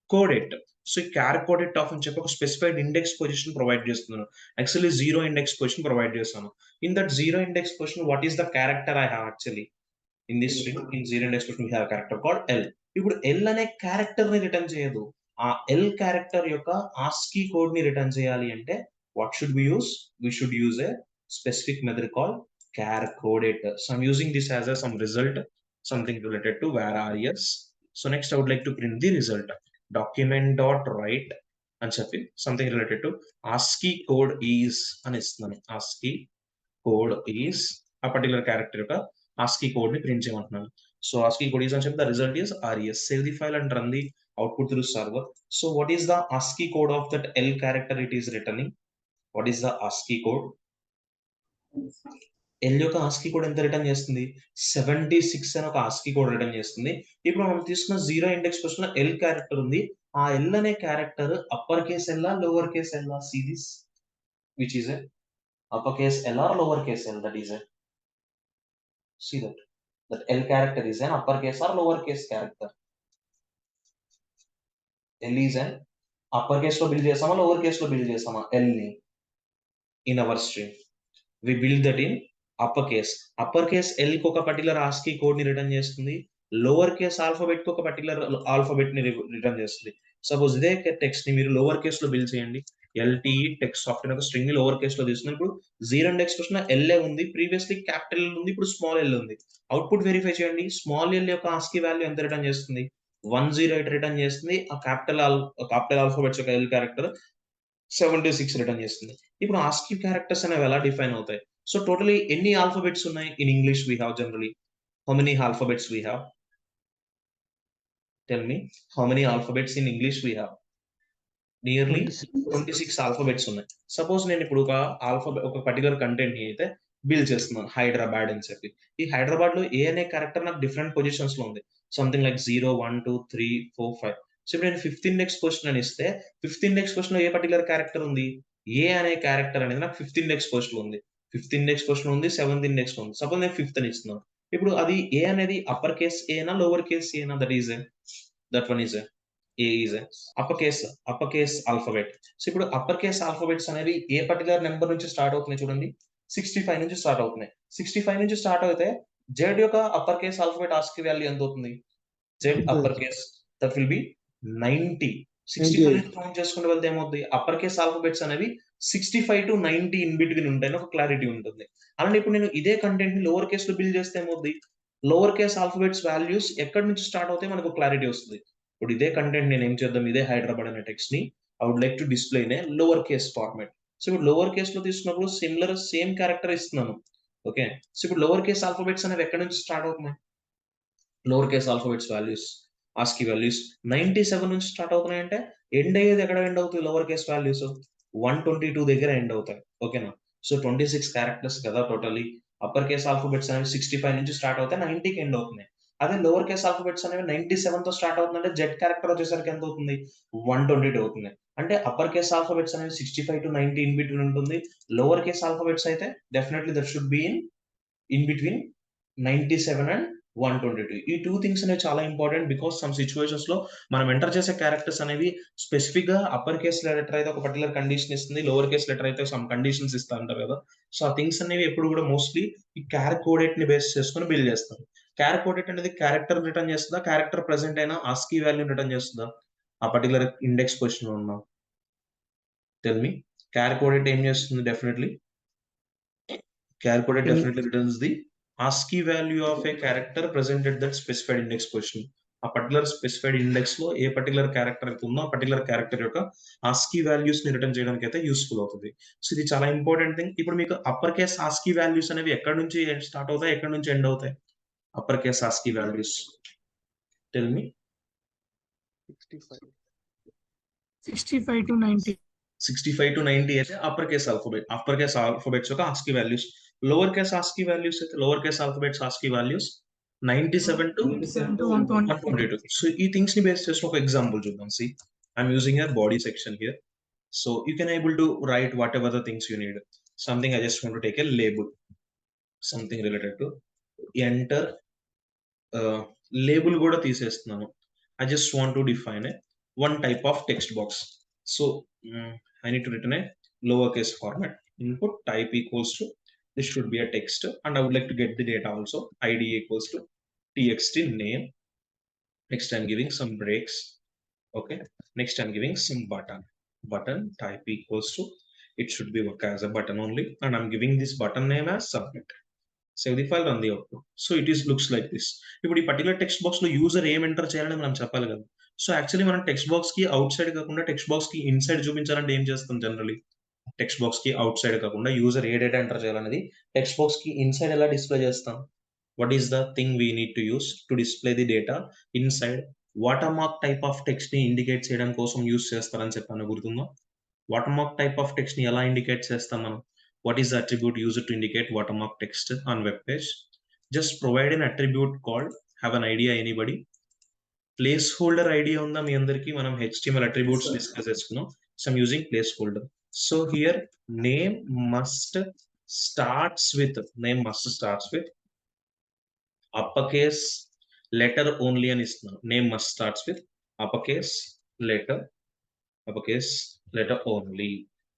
coded. So char coded of అని చెప్పి ఒక specified index position provide చేస్తున్నాను. Actually zero index position provide చేస్తాను. In that zero index position what is the character I have actually in this string in zero index position we have a character called L. ఇప్పుడు L అనే character ని return చేయదు. ఆ L character యొక్క ASCII code ని return చేయాలి అంటే what should we use? We should use a specific method called char coded. So I'm using this as a some result, something related to var res. So next I would like to print the result. Document dot write అని చెప్పి something related to ASCII code is అని ఇస్తున్నాను. ASCII code is ఆ particular character యొక్క ASCII code ని print చేయమంటున్నాను. So ASCII code is అని చెప్పి the result is res. Save the file and run the output through server. So what is the ASCII code of that L character it is returning? What is the ASCII code? L యొక్క ASCII code ఎంత return చేస్తుంది? 76 అని ఒక ASCII code return చేస్తుంది. ఇప్పుడు మనం తీసుకున్న zero index question L character ఉంది. ఆ L అనే character upper case L lower case L? See this, which is a upper case L or lower case L? That is a, see that L character is an uppercase or lowercase character. L is an uppercase లో build చేసామా lower case లో build చేసామా L ని in our string? We build that in upper case. Upper case L కి ఒక particular ASCII code ని return చేస్తుంది. Lower case alphabet కి ఒక పర్టికులర్ ఆల్ఫాబెట్ ని రిటర్న్ చేస్తుంది. సపోజ్ ఇదే టెక్స్ట్ ని మీరు లోవర్ కేస్ లో బిల్డ్ చేయండి. LTE టెక్స్ట్ సాఫ్ట్ ఒక స్ట్రింగ్ ని లోవర్ కేస్ లో తీసుకుని ఇప్పుడు జీరో ఇండెక్స్ క్వశ్చన్ ఎల్ ఉంది, ప్రీవియస్లీ క్యాపిటల్ ఎల్ ఉంది, ఇప్పుడు స్మాల్ ఎల్ ఉంది. అవుట్పుట్ వెరిఫై చేయండి. స్మాల్ ఎల్ యొక్క ASCII వాల్యూ ఎంత రిటర్న్ చేస్తుంది? 108 రిటర్న్ చేస్తుంది. ఆ క్యాపిటల్ ఆల్ఫాబెట్స్ యొక్క ఎల్ క్యారెక్టర్ 76 రిటర్న్ చేస్తుంది. ఇప్పుడు ASCII క్యారెక్టర్స్ అనేవి ఎలా డిఫైన్ అవుతాయి? సో టోటలీ ఎన్ని ఆల్ఫాబెట్స్ ఉన్నాయి in English we have generally? How many alphabets we have? Tell me, how many alphabets in English we have? Nearly 26 alphabets ఉన్నాయి. Suppose నేను ఇప్పుడు ఒక పర్టికులర్ కంటెంట్ ని అయితే బిల్డ్ చేస్తున్నాను, హైదరాబాద్ అని చెప్పి. ఈ హైదరాబాద్ లో ఏ అనే క్యారెక్టర్ నాకు డిఫరెంట్ పొజిషన్స్ లో ఉంది, సంథింగ్ లైక్ 0 1 2 3 4 5. సో ఇప్పుడు నేను 15 నెక్స్ట్ క్వశ్చన్ అని ఇస్తే 15 నెక్స్ట్ క్వశ్చన్ లో ఏ పర్టికులర్ క్యారెక్టర్ ఉంది? ఏ అనే క్యారెక్టర్ అనేది నాకు 15 నెక్స్ట్ క్వశ్చన్ లో ఉంది, 15 నెక్స్ట్ క్వశ్చన్ ఉంది, 17 నెక్స్ట్ ఉంది. సపోజ్ నేను 5th అని ఇస్తున్నాను. ఇప్పుడు అది ఏ అనేది అప్పర్ కేస్ ఏనా లోవర్ కేస్ ఏనా? That one is a is upper case alphabet. So ఇప్పుడు అప్పర్ కేస్ ఆల్ఫాబెట్స్ అనేవి ఏ పర్టికులర్ నెంబర్ నుంచి స్టార్ట్ అవుతున్నాయి చూడండి. 65 నుంచి స్టార్ట్ అవుతున్నాయి. 65 నుంచి స్టార్ట్ అయితే జెడ్ యొక్క upper case alphabet Aashiqui value ఎంత అవుతుంది? Z upper case that will be 90. 65 నుంచి కౌంట్ చేసుకుంటూ వెళ్తే ఏమవుతుంది? అప్పర్ కేస్ ఆల్ఫాబెట్స్ అనేవి 65 to 90 ఇన్ బిట్వీన్ ఉంటాయని ఒక క్లారిటీ ఉంటుంది. అలానే ఇప్పుడు నేను ఇదే కంటెంట్ ని లోవర్ కేస్ లో బిల్డ్ చేస్తే ఏమవుతుంది? లోవర్ కేస్ ఆల్ఫాబెట్స్ వాల్యూస్ ఎక్కడి నుంచి స్టార్ట్ అవుతాయి మనకు క్లారిటీ వస్తుంది. ఇప్పుడు ఇదే కంటెంట్ నేను ఏం చేద్దాం, ఇదే హైదరాబాద్ అనే టెక్స్ట్ ని I would like to display in a lower case format. So ఇప్పుడు లోవర్ కేస్ లో తీసుకున్నప్పుడు సిమిలర్ సేమ్ క్యారెక్టర్ ఇస్తున్నాను. ఓకే, సో ఇప్పుడు లోవర్ కేస్ ఆల్ఫాబెట్స్ అనేవి ఎక్కడి నుంచి స్టార్ట్ అవుతున్నాయి? Lower case alphabets values ASCII values 97 నుంచి స్టార్ట్ అవుతున్నాయంటే ఎండ్ అయ్యేది ఎక్కడ ఎండ్ అవుతుంది? లోవర్ కేస్ వాల్యూస్ 122 దగ్గర ఎండ్ అవుతాయి. ఓకేనా? సో 26 క్యారెక్టర్స్ కదా టోటలీ. అప్పర్ కేస్ ఆల్ఫాబెట్స్ అనేవి 65 నుంచి స్టార్ట్ అవుతాయి, 90కి ఎండ్ అవుతున్నాయి. అదే లోవర్ కేస్ ఆల్ఫాబెట్స్ అనేవి 97 తో స్టార్ట్ అవుతుందంటే జెడ్ క్యారెక్టర్ వచ్చేసరికి ఎంత అవుతుంది? 122 అవుతుంది. అంటే అప్పర్ కేస్ ఆల్ఫాబెట్స్ అనేవి 65 to 90 ఇన్ బిట్వీన్ ఉంటుంది. లోవర్ కేస్ ఆల్ఫాబెట్స్ అయితే definitely that should be in between 97 and 122. ఈ 2 థింగ్స్ అనేవి చాలా ఇంపార్టెంట్. బికాస్ సమ్ సిచ్యువేషన్స్ లో మనం ఎంటర్ చేసే క్యారెక్టర్స్ అనేవి స్పెసిఫిక్ గా అప్పర్ కేస్ లెటర్ అయితే ఒక పర్టికులర్ కండిషన్ ఇస్తుంది, లోవర్ కేస్ లెటర్ అయితే సమ్ కండిషన్స్ ఇస్తా అంటారు కదా. సో ఆ థింగ్స్ అనేవి ఎప్పుడు కూడా మోస్ట్లీ ఈ క్యార్ కోడెట్ ని బేస్ చేసుకొని బిల్డ్ చేస్తారు. క్యార్ కోడెట్ అనేది క్యారెక్టర్ రిటర్న్ చేస్తుందా, క్యారెక్టర్ ప్రెసెంట్ అయినా ఆస్కీ వాల్యూ రిటర్న్ చేస్తుందా? ఆ పర్టికులర్ ఇండెక్స్ పొజిషన్ లో ఉన్నా టెల్ మీ. క్యార్ కోడెట్ ఏం చేస్తుంది? Definitely char coded definitely returns the ASCII value of a character present at that specified index position. ఆ పర్టికులర్ స్పెసిఫైడ్ ఇండెక్స్ లో ఏ పర్టికులర్ క్యారెక్టర్ అయితే ఉందో ఆ పర్టికులర్ క్యారెక్టర్ యొక్క ఆస్కీ వాల్యూస్ ని రిటర్న్ చేయడానికి అయితే యూస్ఫుల్ అవుతుంది. సో ఇది చాలా ఇంపార్టెంట్ థింగ్. ఇప్పుడు మీకు అప్పర్ కేస్ ఆస్కీ వాల్యూస్ అనేవి ఎక్కడి నుంచి స్టార్ట్ అవుతాయి, ఎక్కడి నుంచి ఎండ్ అవుతాయి? Upper case ASCII values tell me. 65 to 90. 65 to 90 అయితే అప్పర్ కేస్ ఆల్ఫాబెట్స్ యొక్క ASCII values. Lower case ASCII values అయితే lower case alphabets ASCII values 97 to 122. So ఈ థింగ్స్ ని బేస్ చేసి ఒక ఎగ్జాంపుల్ చూద్దాం. See I'm using your body section here. So you can able to write whatever the things you need. Something I just want to take a label, something related to enter. Label కూడా తీసేస్తున్నాను. I just want to define one type of text box. So I need to written a lowercase format. Input type equals to, this should be a text, and I would like to get the data also. ID equals to txt name. Next I'm giving some breaks. Okay. Next I'm giving some button. Button type equals to, it should be work as a button only, and I'm giving this button name as submit. Save the file, run the output. So it is looks like this. ఇప్పుడు ఈ particular text box లో user ఏం enter చేయాలని మనం చెప్పాలి కదా. So actually మనం text box కి అవుట్ సైడ్ కాకుండా టెక్స్ట్ బాక్స్ కి ఇన్సైడ్ చూపించాలంటే ఏం చేస్తాం జనరలీ? టెక్స్ట్ బాక్స్ కి అవుట్ సైడ్ కాకుండా యూజర్ ఏ డేటా ఎంటర్ చేయాలనేది టెక్స్ట్ బాక్స్ కి ఇన్సైడ్ ఎలా డిస్ప్లే చేస్తాం? What is the thing we need to use to display the data inside? Water mark type of text ని ఇండికేట్ చేయడం కోసం use చేస్తారని చెప్పాను, గుర్తుందా? వాటర్ టైప్ ఆఫ్ టెక్స్ట్ ని ఎలా ఇండికేట్ చేస్తాం మనం? What is the attribute used to indicate watermark text on web page? Just provide an attribute called, have an idea anybody? Placeholder idea unda మీ అందరికి? మనం HTML attributes discuss చేసుకున్నాం. So I'm using placeholder. So here name must starts with uppercase letter only అని ఇస్తున్నాను. Name must starts with uppercase letter only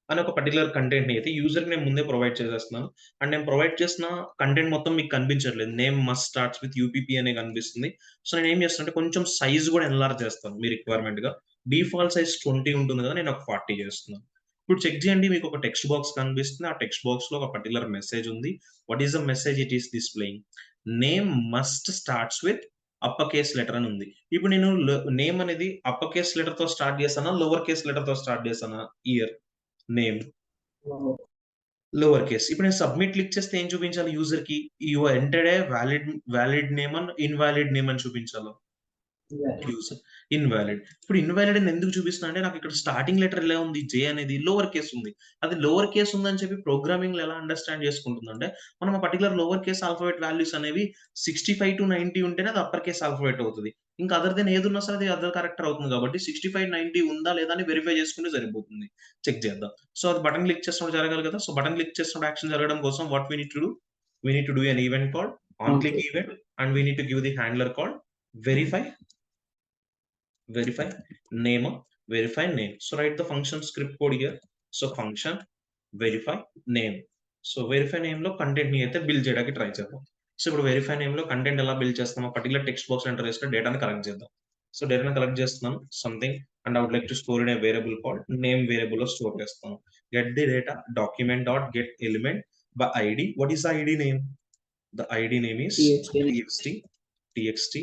అని ఒక particular content ని అయితే user కి నేను ముందే ప్రొవైడ్ చేసేస్తున్నాను. అండ్ నేను ప్రొవైడ్ చేసిన కంటెంట్ మొత్తం మీకు కనిపించట్లేదు. Name must starts with UPP అనే కనిపిస్తుంది. సో నేను ఏం చేస్తానంటే కొంచెం సైజ్ కూడా ఎన్లార్జ్ చేస్తాను మీ రిక్వైర్మెంట్ గా. డిఫాల్ట్ సైజ్ 20 ఉంటుంది కదా, నేను ఒక 40 చేస్తున్నాను. ఇప్పుడు చెక్ చేయండి, మీకు ఒక టెక్స్ట్ బాక్స్ కనిపిస్తుంది. ఆ టెక్స్ట్ బాక్స్ లో ఒక పర్టికులర్ మెసేజ్ ఉంది. What is the message it is displaying? Name must starts with upper case letter అని ఉంది. ఇప్పుడు నేను నేమ్ అనేది అప్పర్ కేస్ లెటర్ తో స్టార్ట్ చేస్తానా, లోవర్ కేస్ లెటర్ తో స్టార్ట్ చేస్తానా? Year name lower case. ఇప్పుడు నేను సబ్మిట్ క్లిక్ చేస్తే ఏం చూపించాలి యూజర్ కి? You entered A valid name and invalid name అని చూపించాలి యూజర్. ఇన్వాలిడ్. ఇప్పుడు ఇన్వాలిడ్ అని ఎందుకు చూపిస్తున్నా అంటే నాకు ఇక్కడ స్టార్టింగ్ లెటర్ ఎలా ఉంది, జే అనేది లోవర్ కేస్ ఉంది. అది లోవర్ కేస్ ఉందని చెప్పి ప్రోగ్రామింగ్ ఎలా అండర్స్టాండ్ చేసుకుంటుందంటే మనం ఆ particular lower case alphabet values అనేవి 65 to 90 ఉంటేనే అది అప్పర్ కేస్ ఆల్ఫాబెట్ అవుతుంది. ఇంకా అదర్ దెన్ ఏది ఉన్నా సరే అది అదర్ కరెక్టర్ అవుతుంది. కాబట్టి 65 90 ఉందా లేదా అని వెరిఫై చేసుకుంటే సరిపోతుంది. చెక్ చేద్దాం. సో అది బటన్ క్లిక్ చేసినప్పుడు జరగాలి కదా. సో బటన్ క్లిక్ చేసినప్పుడు యాక్షన్ జరగడం కోసం what we need to do? We need to do N event called on click event, and we need to give the handler called verify verify name. So write the function script code here. So function verify name. So verify name లో content ని అయితే build చేయడానికి try చేద్దాం. So ఇప్పుడు verify name లో content ఎలా build చేస్తామో particular text box enter చేసుకుని డేటాని కలెక్ట్ చేద్దాం. సో డేటాని కలెక్ట్ చేస్తున్నాం something and I would like to store in a variable called name variable లో స్టోర్ చేస్తాను. Get the data document dot get element by ID. What is the ID name? The ID name is txt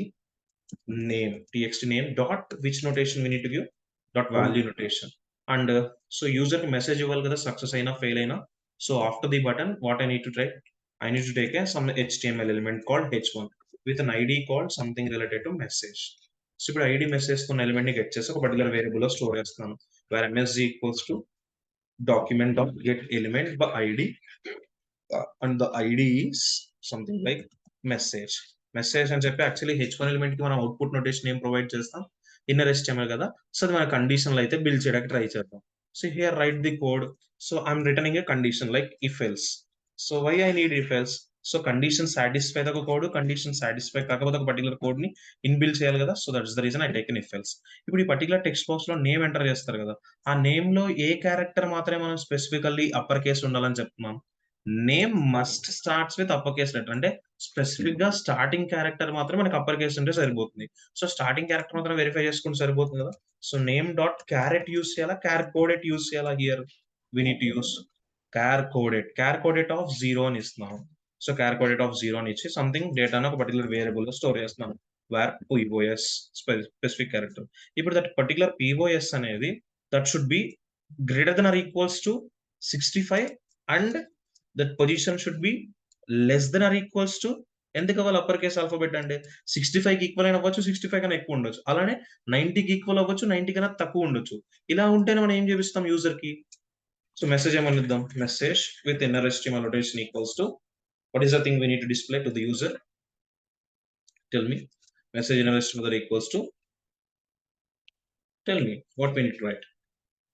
name dot which notation we need to give? Dot value notation. And so user message ఇవ్వాలి కదా success అయినా fail అయినా. So after the button what I need to take? I need to take some HTML element called h1 with an ID called something related to message. So ఇప్పుడు ID message తో element ని get చేసి ఒక particular variable లో store చేస్తున్నాను. Var MSG equals to document dot get element by ID and the ID is something like message. Message అని చెప్పి actually h1 element కి మనం అవుట్పుట్ నోటేషన్ ఏం ప్రొవైడ్ చేస్తాం? ఇన్నర్ HTML కదా. సో అది మన కండిషన్లో అయితే బిల్డ్ చేయడానికి ట్రై చేద్దాం. So here write the code. So I'm returning a condition like if else. So why I need if else? So condition satisfy ఒక కోడ్, కండిషన్ సాటిస్ఫై కాకపోతే ఒక పర్టికులర్ కోడ్ ని ఇన్బిల్డ్ చేయాలి కదా. So that's the reason I taken if else. ఇప్పుడు ఈ particular text box లో name enter చేస్తారు కదా, ఆ నేమ్ లో ఏ క్యారెక్టర్ మాత్రమే మనం స్పెసిఫికల్లీ అప్పర్ కేసు ఉండాలని చెప్తున్నాం? Name must starts with upper case letter. అంటే స్పెసిఫిక్ గా స్టార్టింగ్ క్యారెక్టర్ మాత్రం మనకి అప్పర్ కేస్ ఉంటే సరిపోతుంది. సో స్టార్టింగ్ క్యారెక్టర్ మాత్రం వెరిఫై చేసుకుంటే సరిపోతుంది కదా. So name dot char at use చేయాలా, క్యార్ కోడెట్ యూస్ చేయాలా? Here we need to use char code at of 0 అని ఇస్తున్నాం. సో క్యార్ కోడెట్ ఆఫ్ 0 అని ఇచ్చి సంథింగ్ డేటాను ఒక పర్టికులర్ వేరియబుల్ లో స్టోర్ చేస్తున్నాం. Var POS specific character. ఇప్పుడు దట్ పర్టికులర్ POS అనేది that should be greater than or equals to 65 and that position should be less than or equals to ఎంత కావాలి అప్పర్ కేస్ ఆల్ఫాబెట్ అంటే 65 కి equal అయిన అవ్వచ్చు, 65 కన్నా ఎక్కువ ఉండొచ్చు, అలానే 90 కి ఈక్వల్ అవ్వచ్చు, 90 కన్నా తక్కువ ఉండొచ్చు. ఇలా ఉంటేనే మనం ఏం చూపిస్తాం యూజర్ కి? సో మెసేజ్ ఏమని ఇద్దాం? Message with inner HTML notation equals to what is the thing we need to display to the user? Tell me. Message inner HTML equals to, tell me what we need to write.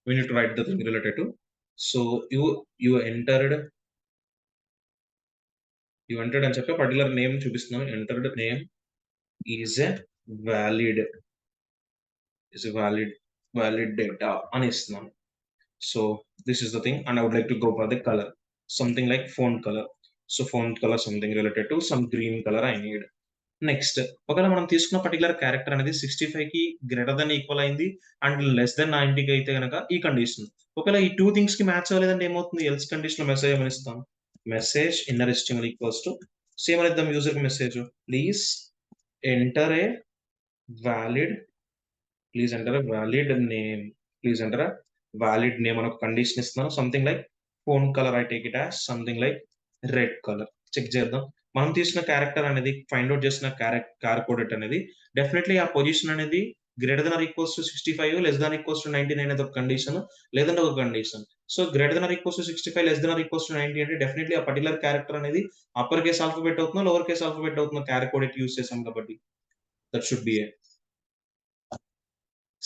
We need to write the thing related to. So you entered అని చెప్పి particular name చూపిస్తున్నాను. Entered name is a valid data అని ఇస్తున్నాను. So this is the thing and I would like to go for the colour something like font colour. So font colour something related to some green colour I need. Next ఒకవేళ మనం తీసుకున్న particular character అనేది 65 కి greater than equal అయింది and less than 90 కి అయితే కనుక ఈ కండిషన్. ఒకవేళ ఈ టూ థింగ్స్ కి మ్యాచ్ అవ్వలేదంటే ఏమవుతుంది? ఎల్స్ కండిషన్ లో మెసేజ్ ఏమని ఇస్తాం? Message inner HTML equals to same అని ఇద్దాం యూజర్ కి message. Please enter a valid name. Please enter valid name అని ఒక కండిషన్ ఇస్తున్నాను. Something like font colour I take it as something like red colour. Check చేద్దాం. మనం తీసిన character అనేది ఫైండ్ అవుట్ చేసిన కార్ కోడెట్ అనేది డెఫినెట్లీ ఆ పొజిషన్ అనేది greater than or equals to 65 less than equals to 99 అనేది ఒక కండిషన్, లేదంటే ఒక condition. So greater than or equals to 65 less than or equals to 90 అంటే డెఫినెట్లీ ఆ పర్టికులర్ క్యారెక్టర్ అనేది అప్పర్ కేస్ ఆల్ఫాబెట్ అవుతుందో లోవర్ కేస్ ఆల్ఫాబెట్ అవుతుందో char code at use చేసాం కాబట్టి that should be a.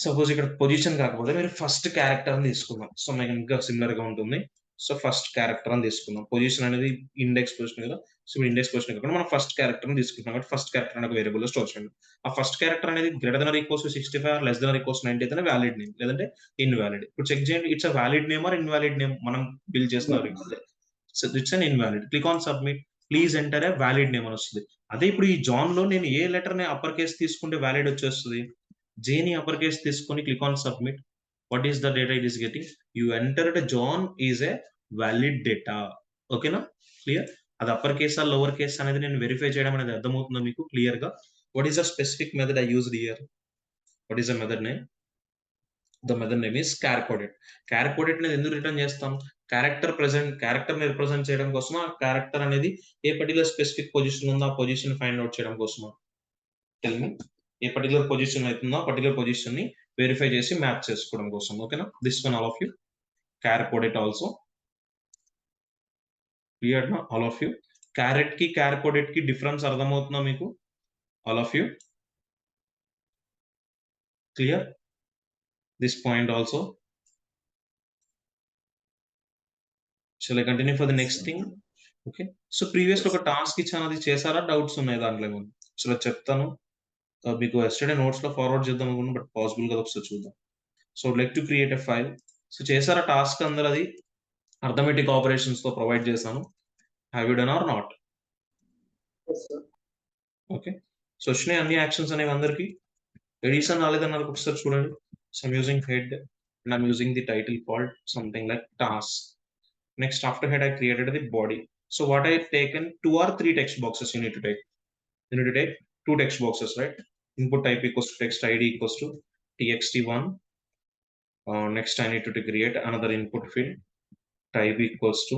Suppose ఇక్కడ పొజిషన్ కాకపోతే మీరు ఫస్ట్ క్యారెక్టర్ అని తీసుకుందాం. సో మీకు ఇంకా సిమిలర్ గా ఉంటుంది. సో ఫస్ట్ క్యారెక్టర్ అని తీసుకుందాం. పొజిషన్ అనేది ఇండెక్స్ పొజిషన్ కదా. సో ఇండెక్స్ పొజిషన్ కాకుండా మనం ఫస్ట్ క్యారెక్టర్ అని తీసుకుంటాం కాబట్టి ఫస్ట్ క్యారెక్టర్ అనేది వేరియబుల్ లో స్టోర్ చేయండి. ఆ ఫస్ట్ క్యారెక్టర్ అనేది greater than or equals to 65 less than or equals 90 అయితే వ్యాలిడ్ నేమ్, లేదంటే ఇన్వాలిడ్. ఇప్పుడు చెక్ చేయండి it's a valid name or invalid name. మనం బిల్డ్ చేస్తున్నారు so it's an invalid. Click on submit. Please enter a valid name అని వస్తుంది. అదే ఇప్పుడు ఈ జాన్ లో నేను ఏ లెటర్ ని అప్పర్ కేస్ తీసుకుంటే వ్యాలిడ్ వచ్చేస్తుంది? జేని అప్పర్ కేస్ తీసుకొని click on submit. What is the data it is getting? You entered John is a valid data. ఓకేనా? క్లియర్? అది అప్పర్ కేస్ ఆ లోవర్ కేస్ అనేది నేను వెరిఫై చేయడం అనేది అర్థమవుతుందా మీకు క్లియర్ గా? What is the specific method I used here? What is the method name? The method name is క్యార్ కోడెట్. క్యార్ కోడెట్ అనేది ఎందుకు రిటర్న్ చేస్తాం? క్యారెక్టర్ ని రిప్రజెంట్ చేయడం కోసం, ఆ క్యారెక్టర్ అనేది ఏ పర్టికులర్ స్పెసిఫిక్ పొజిషన్ ఉందో ఆ పొజిషన్ ఫైండ్ అవుట్ చేయడం కోసమా? Tell me. ఏ పర్టికులర్ పొజిషన్ అవుతుందో ఆ పర్టికులర్ పొజిషన్ ని వెరిఫై చేసి మ్యాచ్ చేసుకోవడం కోసం. ఓకేనా? This one all of you. Char code at also clear నా? All of you. క్యారెట్ కి క్యార్ కోడెట్ కి డిఫరెన్స్ అర్థమవుతుందా మీకు? All of you clear this point also? Shall I continue for the next thing? Okay. So previous ఒక task ఇచ్చాను, అది చేశారా? Doubts ఉన్నాయి దాంట్లో ఏమో? సో చెప్తాను. మీకు ఎస్టర్డే నోట్స్లో ఫార్వర్డ్ చేద్దాం అనుకున్నాను, బట్ పాసిబుల్ కదా, ఒకసారి చూద్దాం. So like to create a file. So చేశారా టాస్క్ అందరూ? అది అర్థమెటిక్ ఆపరేషన్స్తో ప్రొవైడ్ చేశాను. Have you done or not? Okay. So వచ్చినాయి అన్ని యాక్షన్స్ అనేవి అందరికి. ఎడిషన్ రాలేదన్నారు ఒకసారి చూడండి. So I'm using head and I'm using the title called something like task. Next, after head, I created the body. So what I have taken 2 or 3 text boxes you need to take. You need to take 2 text boxes, right? Input type equals to text ID equals to txt1. Next, I need to create another input field. Type equals to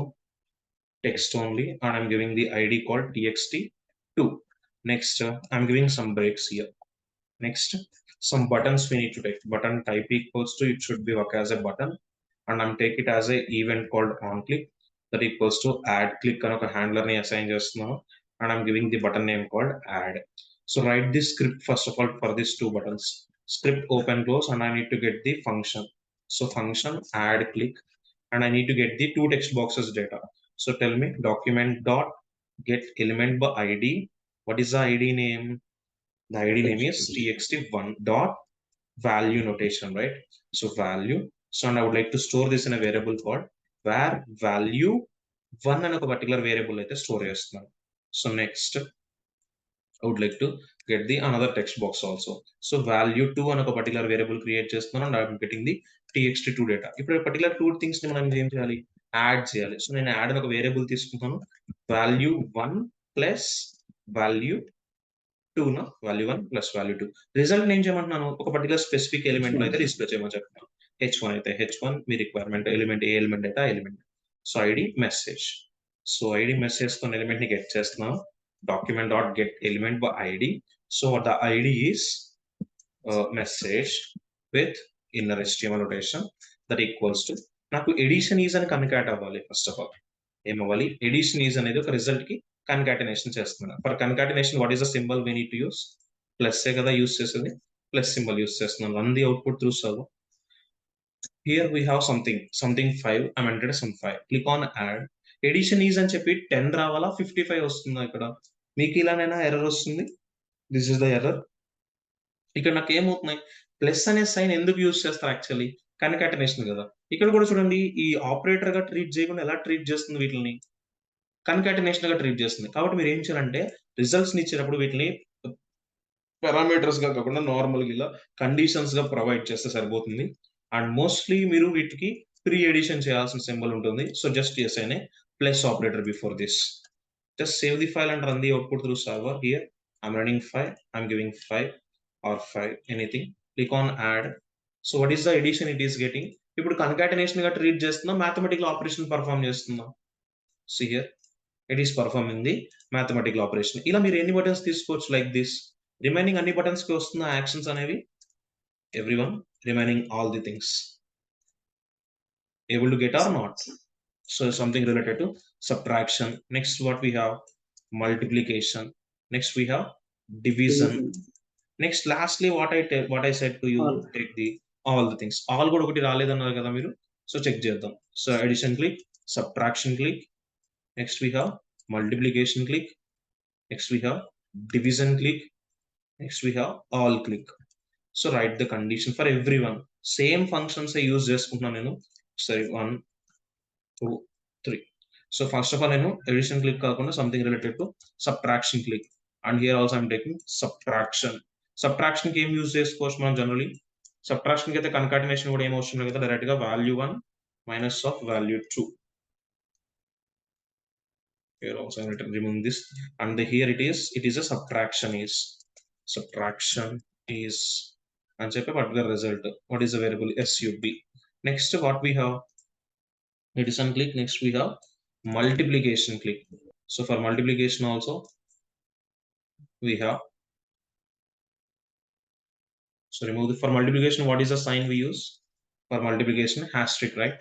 text only, and I'm giving the ID called txt2. Next, I'm giving some breaks here. Next, some buttons we need to take. Button type equals to, it should be work as a button, and I'm take it as a event called on click, that equals to add click on a handler ni assign just now, and I'm giving the button name called add. So write this script first of all for these 2 buttons. Script open close, and I need to get the function. So function add click, and I need to get the 2 text boxes data. So tell me document dot get element by ID. What is the ID name? The ID name is txt1 dot value notation, right? So value. So and I would like to store this in a variable called where value 1 and a particular variable అయితే store చేస్తున్నాను. So next, I would like to get the another text box also. So value 2 and a particular variable create చేస్తున్నాను, and I'm getting the txt2 data. ఇప్పుడు particular 2 things ని మనం ఏం చేయాలి? Add చేయాలి. So నేను యాడ్ అని ఒక వేరియబుల్ తీసుకుంటాను, value 1 plus value 2 నా వాల్యూ 1 ప్లస్ వాల్యూ 2. రిజల్ట్ నేను చేయమంటున్నాను ఒక పర్టికులర్ స్పెసిఫిక్ ఎలిమెంట్ లో అయితే డిస్ప్లే చేయమని చెప్తున్నాను. h1 అయితే h1 మీ రిక్వైర్మెంట్ ఎలిమెంట్, ఏ ఎలిమెంట్ అయితే ఆ element. So ID message. So ID message తో ఎలిమెంట్ ని గెట్ చేస్తున్నాను. Document dot get element by ID. So the ID is message with inner HTML notation that equals to, నాకు addition is అని concat అవ్వాలి. First of all ఏమవ్వాలి? Addition is అనేది ఒక result కి కన్కాటినేషన్ చేస్తున్నాను. For concatenation what is the symbol we need to use? Plus ఏ కదా use చేసేది, ప్లస్ సింబల్ యూస్ చేస్తున్నాను. Run the output through server. Here we have something 5. I entered some 5. Click on add. Edition is అని చెప్పి 10 రావాలా 55 వస్తుందా? ఇక్కడ మీకు ఇలానైనా error వస్తుంది. This is the error. ఇక్కడ నాకు ఏమవుతున్నాయి? ప్లస్ అనే సైన్ ఎందుకు యూస్ చేస్తారు? యాక్చువల్లీ కన్కాటినేషన్ కదా. ఇక్కడ కూడా చూడండి, ఈ ఆపరేటర్ గా ట్రీట్ చేయకుండా ఎలా ట్రీట్ చేస్తుంది? వీటిని కన్కాటినేషన్ గా ట్రీట్ చేస్తుంది. కాబట్టి మీరు ఏం చేయాలంటే రిజల్ట్స్ ని ఇచ్చేటప్పుడు వీటిని పారామీటర్స్ గా కాకుండా నార్మల్ గా ఇలా కండిషన్స్ గా ప్రొవైడ్ చేస్తే సరిపోతుంది. అండ్ మోస్ట్లీ మీరు వీటికి ప్రీ ఎడిషన్ చేయాల్సిన సింబల్ ఉంటుంది. So just assign A plus operator before this. Just save the file and run the output through server. Here I'm running 5. I'm giving 5 or 5 anything. Click on add. So what is the addition it is getting? ఇప్పుడు concatenation గా treat చేస్తున్నా, mathematical operation perform చేస్తున్నా. See here, it is performing the mathematical operation. ఇలా మీరు ఎన్ని buttons తీసుకోవచ్చు like this. Remaining అన్ని buttons కి వస్తున్న యాక్షన్స్ అనేవి everyone, remaining all the things able to get or not? So something related to subtraction. Next what we have? Multiplication. Next we have division. Next lastly what I said to you, take the all the things. All కూడా ఒకటి రాలేదన్నారు కదా మీరు. So check చేద్దాం. So addition click, subtraction click. Next we have multiplication click. Next we have division click. Next we have all click. So write the condition for everyone. Same functions I use చేసుకుంటున్నాను నేను. Sorry, 1 2 3. So first of all నేను addition click కాకుండా something related to subtraction click. And here also I'm taking subtraction. Subtraction కి ఏం use చేసుకోవచ్చు మనం generally? Subtraction కి అయితే కన్కాటినేషన్ కూడా ఏం అవసరం లేదు కదా, డైరెక్ట్ గా value 1 minus of value 2. Here also I'm removing this, and here it is a subtraction is and check a particular result. What is the variable? sub. Next what we have? Addition click. Next we have multiplication click. So for multiplication also we have, so remove the, for multiplication what is the sign we use? For multiplication asterisk, right?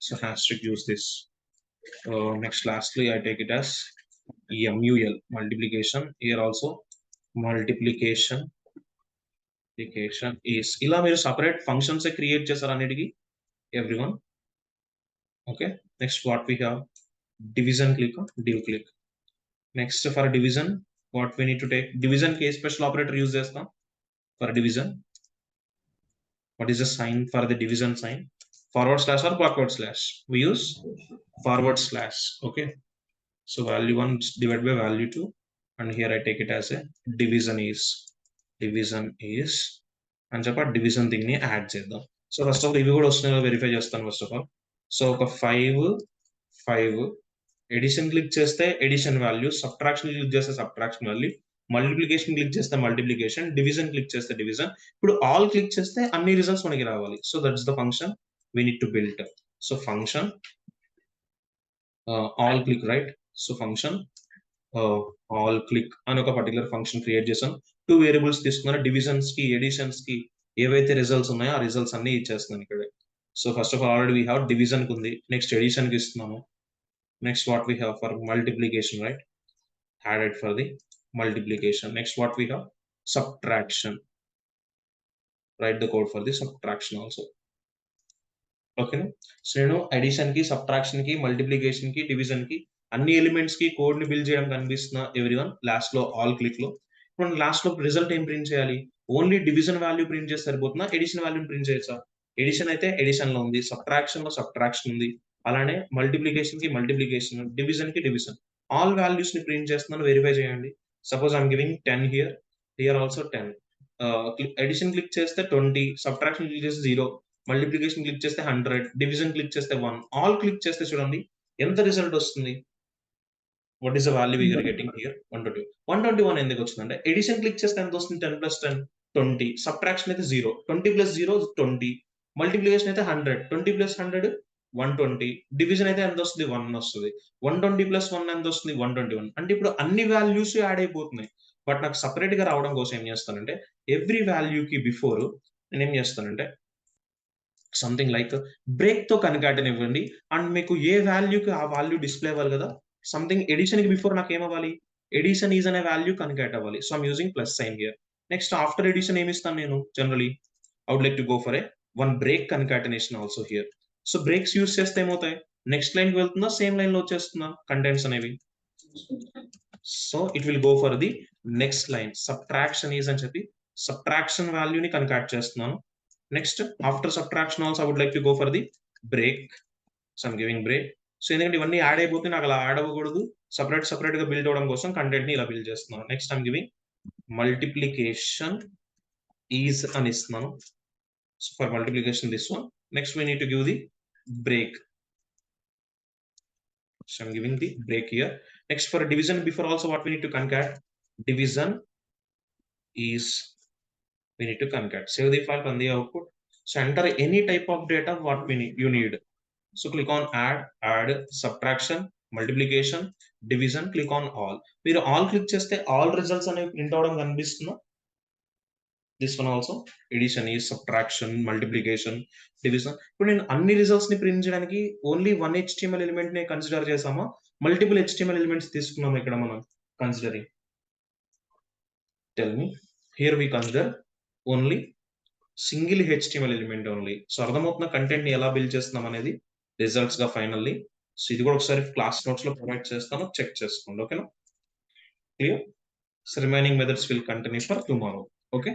So asterisk, use this. Next lastly I take it as mul, multiplication. Here also multiplication is, ఇలా మీరు separate functions create చేశారు అన్నిటికీ everyone. Okay, next what we have? Division click, div click. Next for division what we need to take division కి a special operator use చేస్తాం for division what is the sign for the division sign forward slash or backward slash we use forward slash okay so value 1 divided by value 2 and here I take it as a division is అని చెప్పి division thing ని add చేద్దాం so first of all ఇవి కూడా వస్తున్నాయో verify చేస్తాను first of all so ఒక 5 addition click చేస్తే ఎడిషన్ వాల్యూ సబ్ట్రాక్షన్ క్లిక్ చేస్తే సబ్ట్రాక్షన్ వాల్యూ మల్టిప్లికేషన్ క్లిక్ చేస్తే మల్టిప్లికేషన్ డివిజన్ క్లిక్ చేస్తే డివిజన్ ఇప్పుడు ఆల్ క్లిక్ చేస్తే అన్ని రిజల్ట్స్ మనకి రావాలి so that's the function we need to build so function all click right so function all click అని ఒక పర్టికులర్ ఫంక్షన్ క్రియేట్ చేసాం 2 వేరియబుల్స్ తీసుకున్నాను డివిజన్స్ కి ఎడిషన్స్ కి ఏవైతే రిజల్ట్స్ ఉన్నాయో ఆ రిజల్ట్స్ అన్ని ఇచ్చేస్తున్నాను ఇక్కడ so first of all already we have division కి ఉంది నెక్స్ట్ ఎడిషన్ కి ఇస్తున్నాము next what we have for multiplication right added for the multiplication next what we have subtraction write the code for the subtraction also okay so నేను addition కి subtraction కి multiplication కి division కి అన్ని elements కి code ని build చేయడం కనిపిస్తున్నా ఎవ్రీవన్ లాస్ట్ లో ఆల్ క్లిక్ లో ఇప్పుడు లాస్ట్ లో రిజల్ట్ ఏం ప్రింట్ చేయాలి ఓన్లీ డివిజన్ వాల్యూ ప్రింట్ చేస్తే సరిపోతుందా ఎడిషన్ వాల్యూ ప్రింట్ చేయొచ్చా ఎడిషన్ అయితే ఎడిషన్ లో ఉంది సబ్ట్రాక్షన్ లో సబ్ట్రాక్షన్ ఉంది అలానే మల్టిప్లికేషన్ కి మల్టిప్లికేషన్ డివిజన్ కి డివిజన్ ఆల్ వాల్యూస్ ని ప్రింట్ చేస్తున్నాను వెరిఫై చేయండి suppose I'm giving 10 here also 10 addition click చేస్తే 20 సబ్ట్రాక్షన్ క్లిక్ చేస్తే 0 మల్టిప్లికేషన్ క్లిక్ చేస్తే 100 డివిజన్ క్లిక్ చేస్తే 1 ఆల్ క్లిక్ చేస్తే చూడండి ఎంత రిజల్ట్ వస్తుంది what is the value we are getting here 121 ఎందుకు వచ్చిందంటే ఎడిషన్ క్లిక్ చేస్తే ఎంత వస్తుంది 10 + 10 20 సబ్ట్రాక్షన్ అయితే 0 20 + 0 20 మల్టిప్లికేషన్ అయితే 100 20 + 100 120 డివిజన్ అయితే ఎంత వస్తుంది 1 వస్తుంది 120 + 1 ఎంత వస్తుంది 121 అంటే ఇప్పుడు అన్ని వాల్యూస్ యాడ్ అయిపోతున్నాయి బట్ నాకు సపరేట్ గా రావడం కోసం ఏం చేస్తానంటే ఎవ్రీ వాల్యూకి బిఫోర్ నేను ఏం చేస్తానంటే సంథింగ్ లైక్ బ్రేక్ తో కన్కాటెన్ ఇవ్వండి అండ్ మీకు ఏ వాల్యూకి ఆ వాల్యూ డిస్ప్లే అవ్వాలి కదా సంథింగ్ ఎడిషన్ కి బిఫోర్ నాకు ఏమవ్వాలి ఎడిషన్ ఈజ్ అనే వాల్యూ కన్కాట్ అవ్వాలి so I'm using plus sign here next after addition ఏమి ఇస్తాను నేను generally I would like to go for a one break concatenation also here so breaks use చేస్తే ఏమవుతాయి నెక్స్ట్ లైన్ కి వెళ్తుందా same line లో వచ్చేస్తుందా కంటెంట్స్ అనేవి so it will go for the next line subtraction is అని చెప్పి subtraction వాల్యూని కన్కాట్ చేస్తున్నాను next after subtraction also I would like to go for the break so I'm giving break so ఎందుకంటే ఇవన్నీ add అయిపోతే నాకు అలా యాడ్ అవ్వకూడదు సపరేట్ గా బిల్డ్ అవడం కోసం కంటెంట్ ని ఇలా బిల్డ్ చేస్తున్నాను next I'm giving multiplication is అని ఇస్తున్నాను so for multiplication this one next we need to give the break so I'm giving the break here next for division before also what we need to concat division is we need to concat save the file on the output so enter any type of data what we need you need so click on add subtraction multiplication division click on all మీరు all click చేస్తే all results అనేవి print అవడం కనిపిస్తుందా this one also addition is subtraction multiplication division ఇప్పుడు నేను అన్ని results ని print చేయడానికి ఓన్లీ వన్ HTML ఎలిమెంట్ నే కన్సిడర్ చేసామా మల్టిపుల్ HTML ఎలిమెంట్స్ తీసుకున్నాం ఇక్కడ మనం considering tell me here we consider only single HTML element only so అర్థమవుతున్న కంటెంట్ ని ఎలా బిల్డ్ చేస్తున్నాం అనేది రిజల్ట్స్ గా ఫైనల్లీ సో ఇది కూడా ఒకసారి క్లాస్ నోట్స్ లో ప్రొవైడ్ చేస్తాను చెక్ చేసుకోండి ఓకేనా clear so remaining methods will continue for tomorrow okay